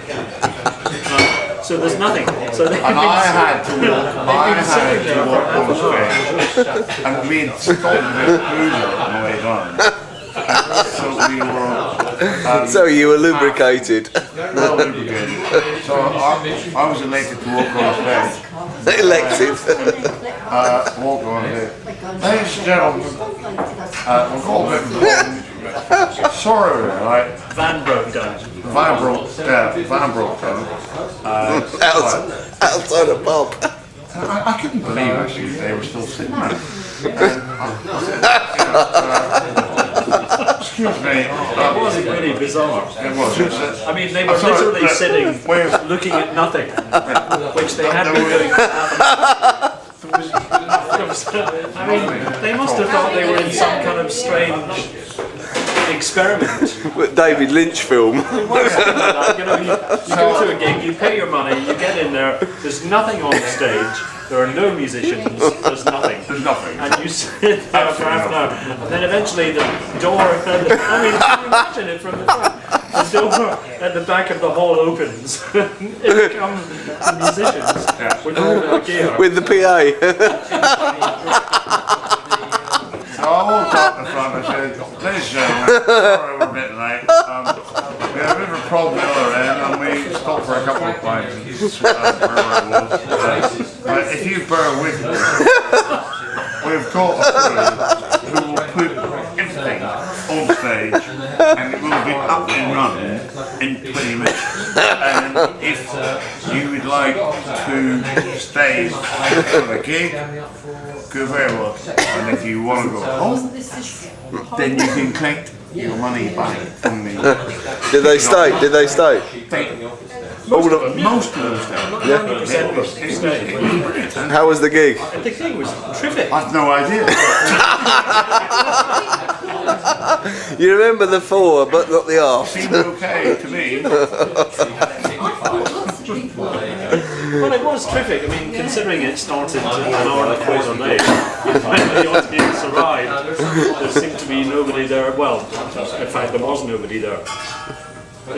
So there's nothing. So they've And been I sitting- had to walk on stage. And we had stopped with Boozer on the way down. So we were So you were lubricated. Well lubricated. So I was elected to walk on stage. Elected. Walk on stage. Ladies and gentlemen, we've all been sorry, right? Van broke down. Van broke down. Outside a pub. I couldn't believe actually they were still sitting there. Excuse me. It was really bizarre. It was. I mean, they were literally sitting, looking at nothing, which they had been doing for half an hour. I mean, they must have thought they were in some kind of strange experiment. David Lynch film. You know, you go to a gig, you pay your money, you get in there, there's nothing on the stage, there are no musicians, there's nothing. There's nothing. And you sit there for half an hour, and then eventually the door, I mean, can you imagine it from the front? The door at the back of the hall opens, in come the musicians with all their gear. With the PA. So I walked up the front and said, ladies and gentlemen, sorry we're a bit late. We had a bit of a problem the other end and we stopped for a couple of pints wherever it was. But if you bear with me, we've got a crew who will put everything on stage and it will be up and running in 20 minutes. And if you would like to stay for the gig, go very well. And if you want to go home, then you can collect your money back from me. Did they stay? Did they stay? Most of them stayed. Yeah. It was brilliant. How was the gig? The gig was terrific. I've no idea. You remember the forward, but not the aft. Seemed okay to me. Well, it was terrific. I mean, considering it started an hour and a quarter late, the audience arrived. There seemed to be nobody there. Well, in fact, there was nobody there. We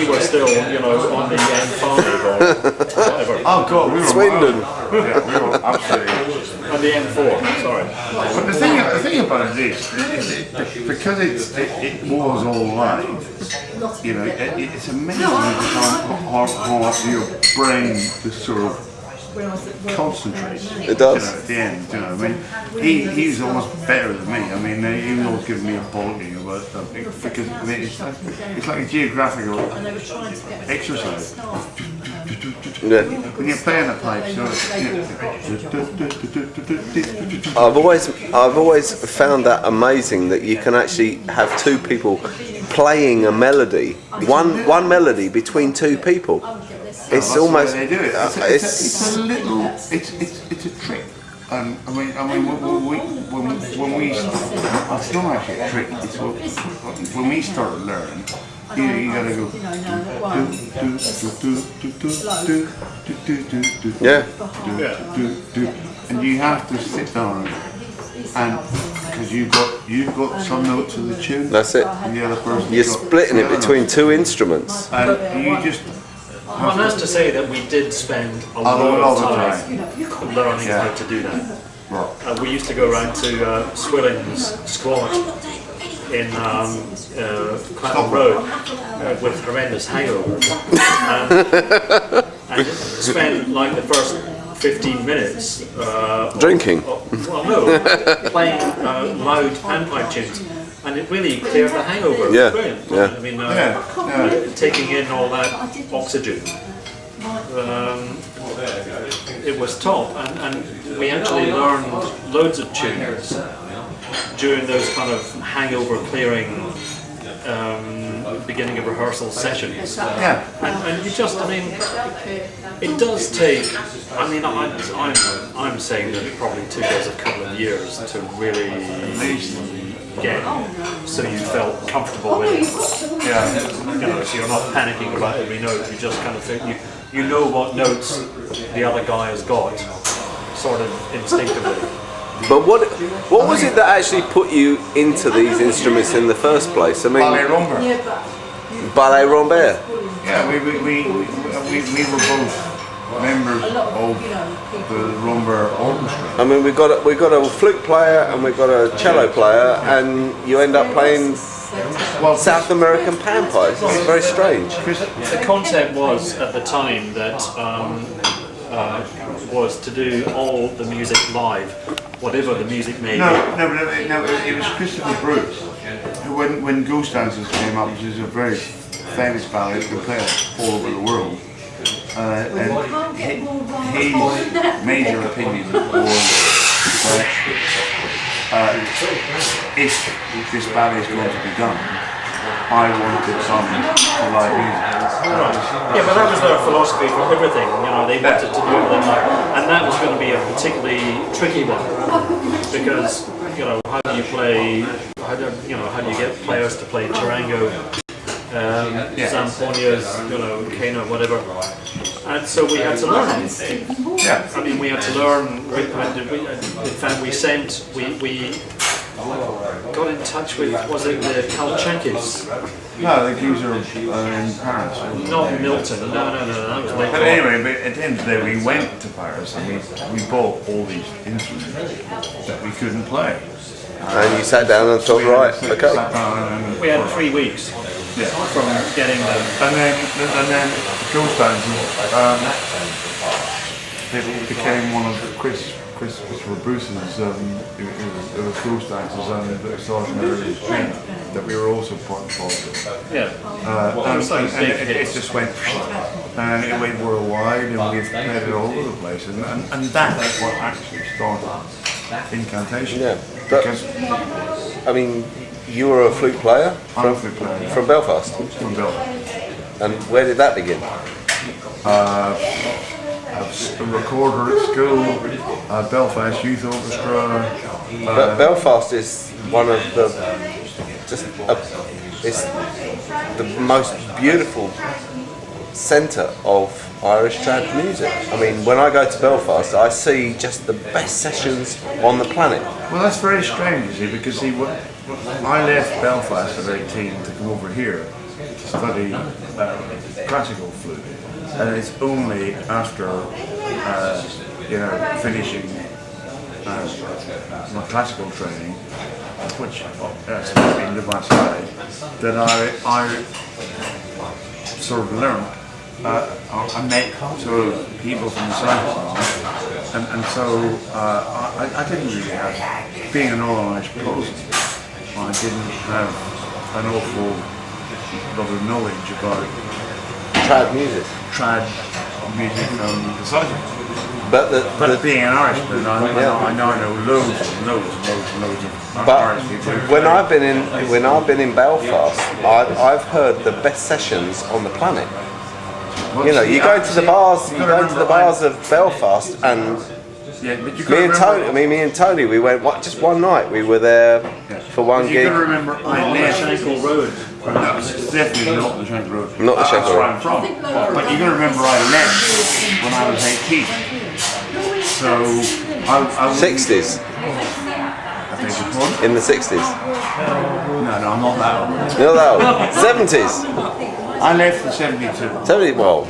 were still, you know, on the M5 or whatever. Oh God, we were Swindon. Yeah, we were absolutely. On the M4, sorry. But the thing about it is, because it was all live, you know, it's amazing how your brain just sort of concentrates. It does. You know, at the end, you know, I mean, he was almost better than me. I mean, he was always giving me a bollocking about something because I mean, it's like a geographical exercise. Yeah. When you're playing the pipe, so I've always found that amazing that you can actually have two people playing a melody, one melody between two people. It's almost. they do it. It's a little. It's a trick. I mean, when we it's not actually a trick. It's when we started learning. You gotta go. Yeah. And you have to sit down and because you've got some notes of the tune. That's it. And the other person. You're splitting it between two instruments. And you just. One has to say that we did spend a lot of time learning how to do that. We used to go around to Swilling's Squat in Clapham Road with horrendous hangovers and spend like the first 15 minutes Drinking. well no, playing loud panpipe tunes. And it really cleared the hangover. It was brilliant. Yeah. I mean, taking in all that oxygen. It was top, and we actually learned loads of tunes during those kind of hangover clearing beginning of rehearsal sessions. Yeah. And you just, I mean, it does take. I mean, I'm saying that it probably took us a couple of years to really get so you felt comfortable with it. Yeah. You know, so you're not panicking about every note. You just kind of think you know what notes the other guy has got, sort of instinctively. But what was it that actually put you into these instruments in the first place? I mean, Ballet rumba. Ballet Rombert. Yeah, we were both members a lot of of, you know, the people. rumba orchestra. I mean, we've got a flute player and we've got a cello player, and you end up playing South American panpipes. It's very strange. The concept was at the time that was to do all the music live, whatever the music may be. No, it was Christopher Bruce, who when Ghost Dancers came up, which is a very famous ballet that played all over the world, and his major opinion was that if this ballet is going to be done, I wanted some live music. Yeah, but that was their philosophy for everything. You know, they wanted to do it live, and that was going to be a particularly tricky one because you know, how do you play? How do you get players to play charango, zamponias, you know, kena, whatever? And so we had to learn. Yeah. I mean, we had to learn. In fact, we got in touch with, was it the Kalchakis? No, the Jews are in Paris. Not Milton, no, that was later. But anyway, but at the end of the day, we went to Paris and we bought all these instruments that we couldn't play. And you sat down and thought, right, okay. We had 3 weeks from getting them. And then Ghost Dancers, it became one of Christopher Bruce's, it was Ghost Dancers and the extraordinary thing that we were also part of. Yeah. And it just went, and it went worldwide, and we've played it all over the place, and that's what actually started Incantation. Yeah, but because I mean, you were a flute player I'm a flute player from Belfast, from Belfast. and where did that begin? A recorder at school, Belfast Youth Orchestra. But Belfast is one of the it's the most beautiful centre of Irish trad music. I mean, when I go to Belfast, I see just the best sessions on the planet. Well, that's very strange, you see, because I left Belfast at 18 to come over here to study classical flute, and it's only after finishing my classical training, which has been to my side, that I sort of learned. I met sort of people from the south, and so I didn't really have, being an all-Irish person, I didn't have an awful lot of knowledge about Trad music. trad music from the south. But Being an Irishman, I know loads of But Irish people. when I've been in Belfast, I've heard the best sessions on the planet. You know, you go to the bars of Belfast, and me and Tony, we went just one night. We were there for one gig. You got to remember, I left Shankill Road. No, it's definitely not the Shankill Road. Not the Shankill Road. That's where I'm from. But you got to remember, I left when I was 18. So I was 60s. I beg your pardon? In the 60s. No, I'm not that old. You're that old. 70s. I left in 72. 70. Well,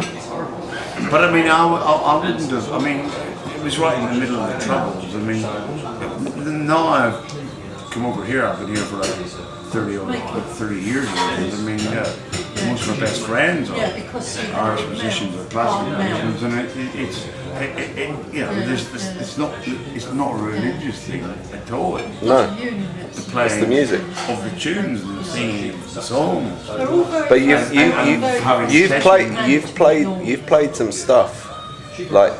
But I mean, I wouldn't have. I mean, it was right in the middle of the Troubles. I mean, now I've come over here. I've been here for like 30 years. I mean, most of my best friends are Irish musicians or classical musicians, and it's not a religious thing at all. no. The playing It's the music of the tunes and the singing of the songs. But you've played some stuff like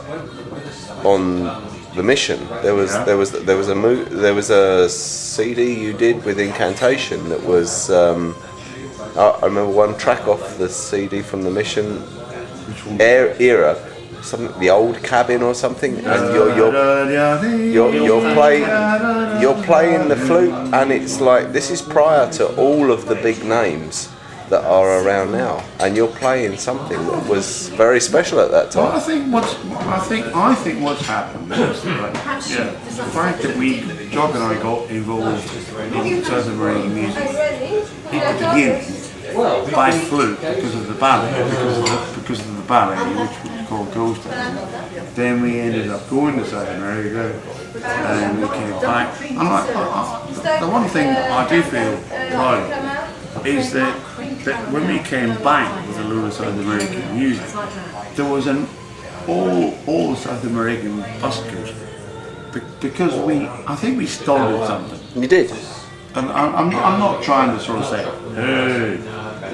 on the Mission. There was a CD you did with Incantation that was I remember one track off the CD from the Mission era, something, the Old Cabin or something, and you're playing the flute, and it's like this is prior to all of the big names that are around now, and you're playing something that was very special at that Well, time. I think what's happened is the fact that Jock and I got involved in South American music at the beginning by flute because of the ballet, because of the ballet, which called Ghost Town. Then we ended up going to South America, and we came back. And the one thing I do feel proud is that when we came back with a load of South American music, there was all South American buskers, because I think we started something. You did. And I'm not trying to sort of say, hey,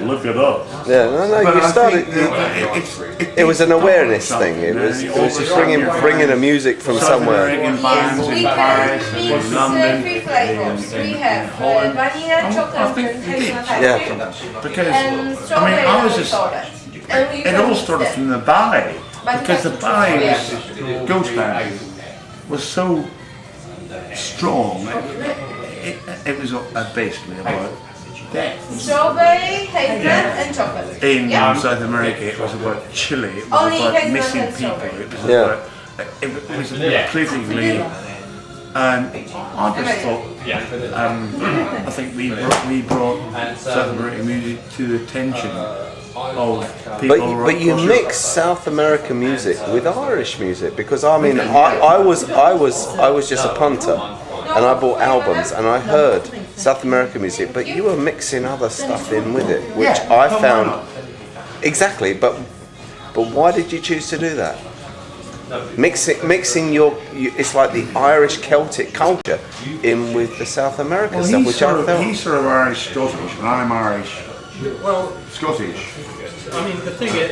look it up. Yeah, no, But you I started. think It was an awareness something, thing. It was you know, just bringing a music from South somewhere. American bands in Paris and in London, three flavors. We have Holland. vanilla, I chocolate, think and we did. hazelnut Yeah. ice cream. Because And I strawberry mean, I was lemon just. sorbet. And you It can all mix started them. from the ballet, because the ballet Yeah. Ghost Town was so strong. It was basically about death. Strawberry, hazelnut, and chocolate. In Yeah. South America, it was about Chile. It was Only about hazelnut missing and people. strawberry. It was Yeah. about. It was politically. And I just thought. I think we brought South American music to the attention of people. But you mix South American music with Irish music, because I mean I was just a punter, and I bought albums and I heard South American music, but you were mixing other stuff in with it, which Yeah, I come found on. exactly. But why did you choose to do that? Mixing it's like the Irish Celtic culture in with the South American Well, stuff, which I felt. he's sort of Irish Scottish, and I'm Irish Well, Scottish. I mean, the thing is,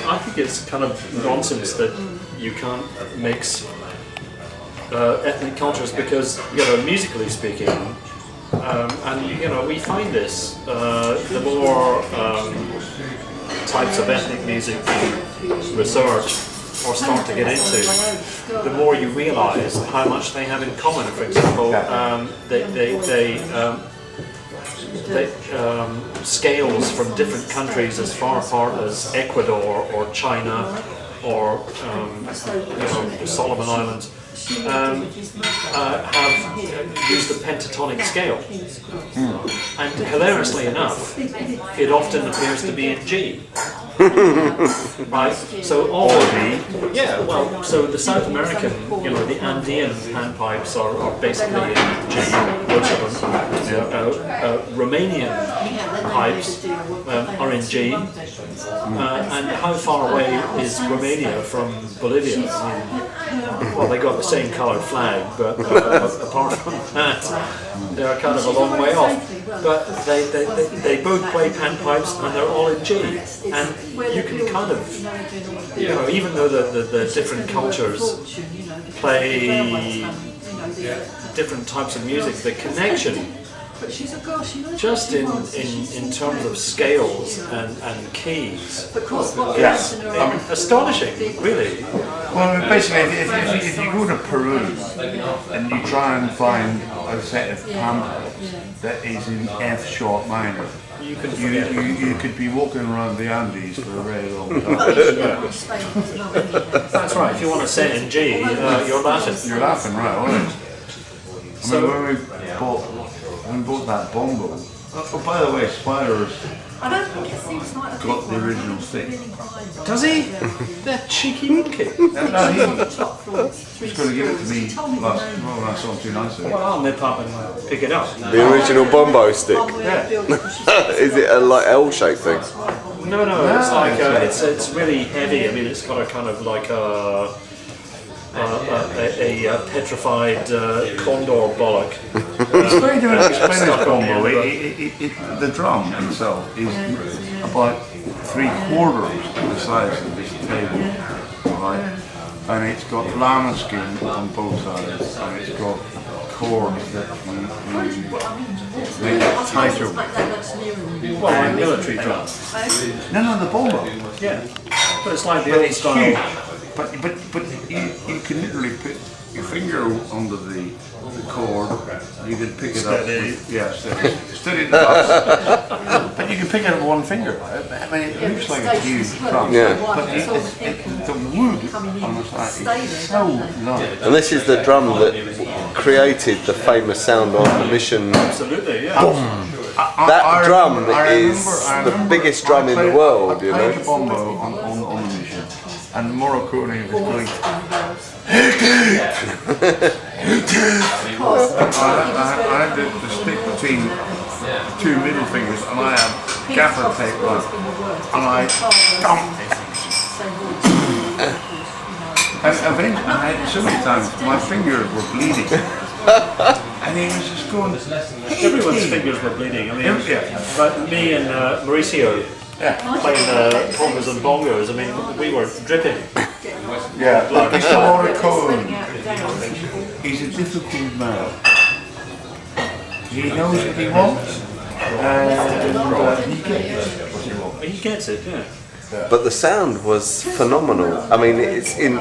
I think it's kind of nonsense that you can't mix ethnic cultures, because, you know, musically speaking, and you know, we find this, the more types of ethnic music you research or start to get into, the more you realise how much they have in common. For example, scales from different countries as far apart as Ecuador or China or the Solomon Islands have used the pentatonic scale, and hilariously enough, it often appears to be in G. Right, so all so the South American, the Andean panpipes are basically in G, most of them. Romanian pipes are in G, and how far away is Romania from Bolivia? I mean, well, they got the same coloured flag, but apart from that, they're kind of a long way off. But they both play panpipes, and they're all in G, and you can kind of, even though the different cultures play different types of music, the connection, just in terms of scales and keys, is astonishing, really. Well, basically, if you go to Peru and you try and find a set of panpipes that is in F sharp minor, you could be walking around the Andes for a very long time. That's right. If you want to say it in G, you're laughing. You're laughing, right? Aren't you? I mean, when we bought that bongo. Oh, by the way, Spider's got the original stick. Does he? That cheeky monkey. He's going to give it to me when I saw him 2 nights ago. Well, I'll nip up and pick it up. The original bombo stick. Is it a like L-shaped thing? No, it's like it's really heavy. I mean, it's got a kind of like a petrified condor bollock. It's very difficult to explain this combo. The drum itself is about 3/4 the size of this table, right? And it's got llama skin on both sides, and it's got cords that you make it tighter. Well, military drum. No, the bongo. Yeah, but it's like the But old it's style. huge. But you can literally put your finger under the cord. You can pick it up. Steady the bus. But you can pick it up with one finger. I mean, it looks like a huge drum. Yeah. But the wood on the side is so light. And this is the drum that created the famous sound on the Mission. Absolutely, yeah. That drum is I the remember biggest drum in the I world, you played know. the bombo on the mission, and Morocco was going. I had the stick between two middle fingers, and I had gaffer tape on, and I stomped it. And eventually, I had so many times my fingers were bleeding, and he was just going. Everyone's fingers were bleeding. I mean, Yeah. but me and Mauricio playing congas and bongos, I mean, we were dripping. Yeah, like Morocco. He's a difficult man. He knows what he wants, and he gets what he wants. He gets it, yeah. But the sound was phenomenal. I mean, it's in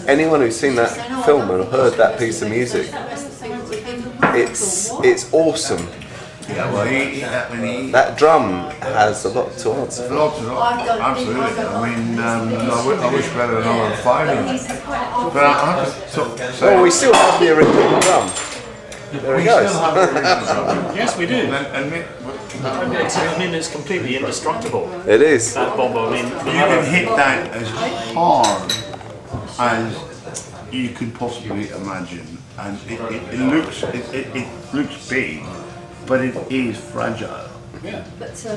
anyone who's seen that film and heard that piece of music. It's awesome. Yeah, well, he That drum has a lot to answer for. absolutely. I mean, I wish we had another 5 minutes. But I have to say, Oh, we still have the original drum. There he we still goes. have the original. Yes, we do. And I mean, it's completely indestructible. It is. That bombo. I mean, you can hit that as hard as you could possibly imagine, and it looks big, but it is fragile.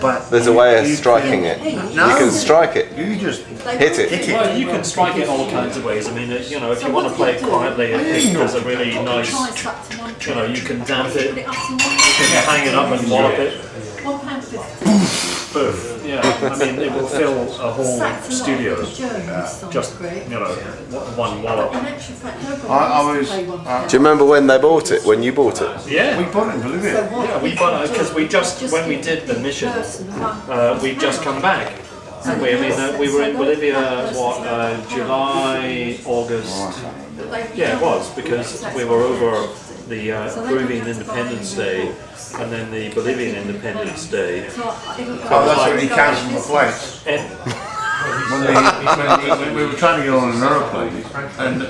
But There's a way of striking it. No. You can strike it. You just Hit it. well, you can strike it all kinds of ways. I mean, you know, if you want to play it quietly, I think there's a really nice, you know, you can damp it, you can hang it up and wallop it. Poof. Yeah, I mean, it will fill a whole studio. Just, you know, one wallop. I was. Do you remember when they bought it? When you bought it? Yeah. We bought it in Bolivia. Yeah, we bought it because we just, when we did the mission, we'd just come back. And we, I mean, we were in Bolivia, July, August. Yeah, it was, because we were over the Peruvian Independence Day and then the Bolivian Independence Day. Oh, that's when he cancelled the flights. When we were trying to get on an aeroplane, and the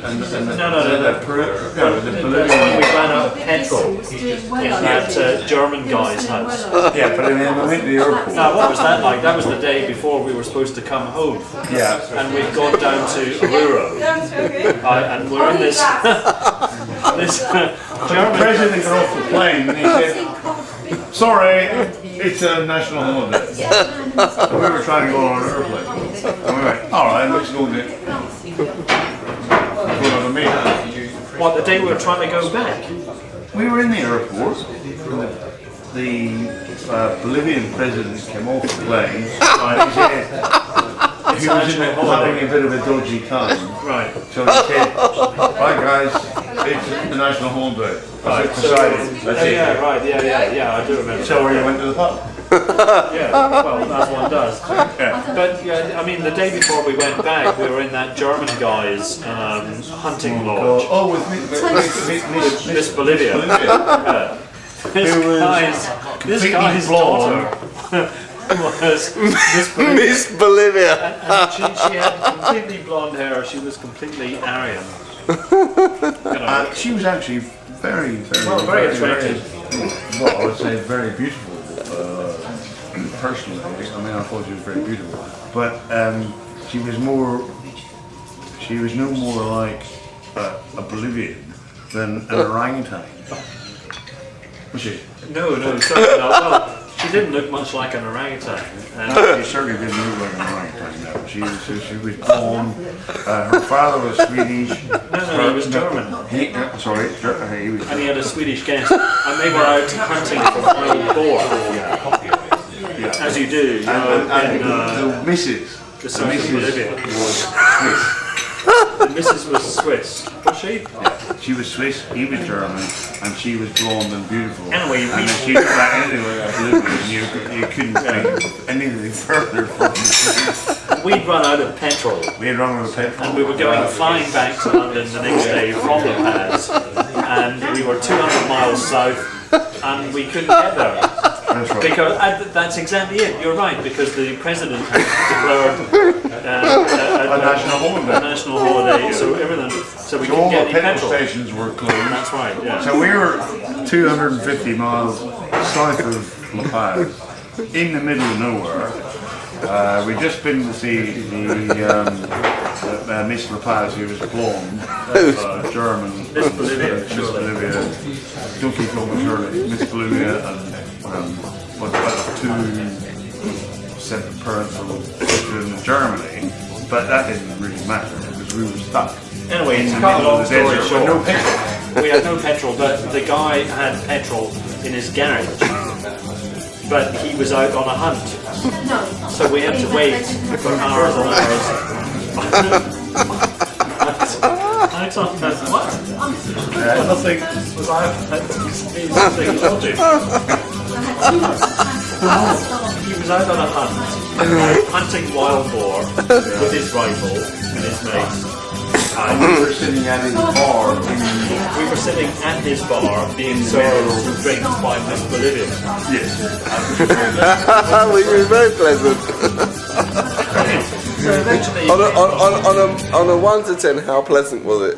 Bolivian. We ran out of petrol in that German guy's house. Yeah, but then we went to the airport. Now, what was that like? That was the day before we were supposed to come home. Yeah. And we'd gone down to Oruro. And we're in this, this The German. president got off the plane and he said, "Sorry, it's a national holiday." And we were trying to go on an airplane. And we went, "All right, let's go there." Go to the meeting. What, the day we were trying to go back? We were in the airport. The Bolivian president came off the plane. He was having a bit of a dodgy time. Right. So he said, "Right, guys, it's the national holiday." Right. That's decided. That's it. Yeah, right, yeah, I do remember. So we went to the pub. Yeah, well, as one does. But, yeah, I mean, the day before we went back, we were in that German guy's hunting lodge. Oh, with Miss Bolivia. Yeah. This guy's daughter was Miss Bolivia. Miss Bolivia. And she had completely blonde hair. She was completely Aryan. You know, she was actually very attractive. Well, I would say very beautiful. Personally, I mean, I thought she was very beautiful. But she was no more like a Bolivian than an orangutan. Was she? No, certainly not. Well, she didn't look much like an orangutan. She certainly didn't look like an orangutan. No, she was blonde. Her father was Swedish. No, he was German. He was. And he had a Swedish guest. And they were out hunting for wild boar. As you do, you know, the missus. the south of Bolivia. Was Swiss. The missus was Swiss. Was she? Yeah, she was Swiss, he was German, and she was blonde and beautiful. Anyway, and she was back anyway, and you couldn't think anything further from it. We'd run out of petrol. We had run out of petrol. And we were going flying back to London the next day from the pads. And we were 200 miles south, and we couldn't get there. That's right. Because that's exactly it. You're right, because the president had declared a national holiday. A national holiday, so everything. So we So couldn't all get the any petrol petrol. stations were closed. That's right. Yeah. So we were 250 miles south of La Paz, in the middle of nowhere. We'd just been to see the Miss La Paz, who was blonde, German. Miss Bolivia, Miss Bolivia, Donkey Kong Shirley, Miss Bolivia, and two separate parental children in Germany. But that didn't really matter because we were stuck. Anyway, in to the cut a middle long of the story desert short, with no petrol. we had no petrol, but the guy had petrol in his garage. But he was out on a hunt, so we had to wait for hours and hours. I thought that what? Nothing was nothing logic. He was out on a hunt, hunting wild boar with his rifle and his mace. And We were sitting at his bar. we were sitting at his bar being served drinks by Miss Bolivia. Yes. Which was very pleasant. So eventually, On a 1 to 10, how pleasant was it?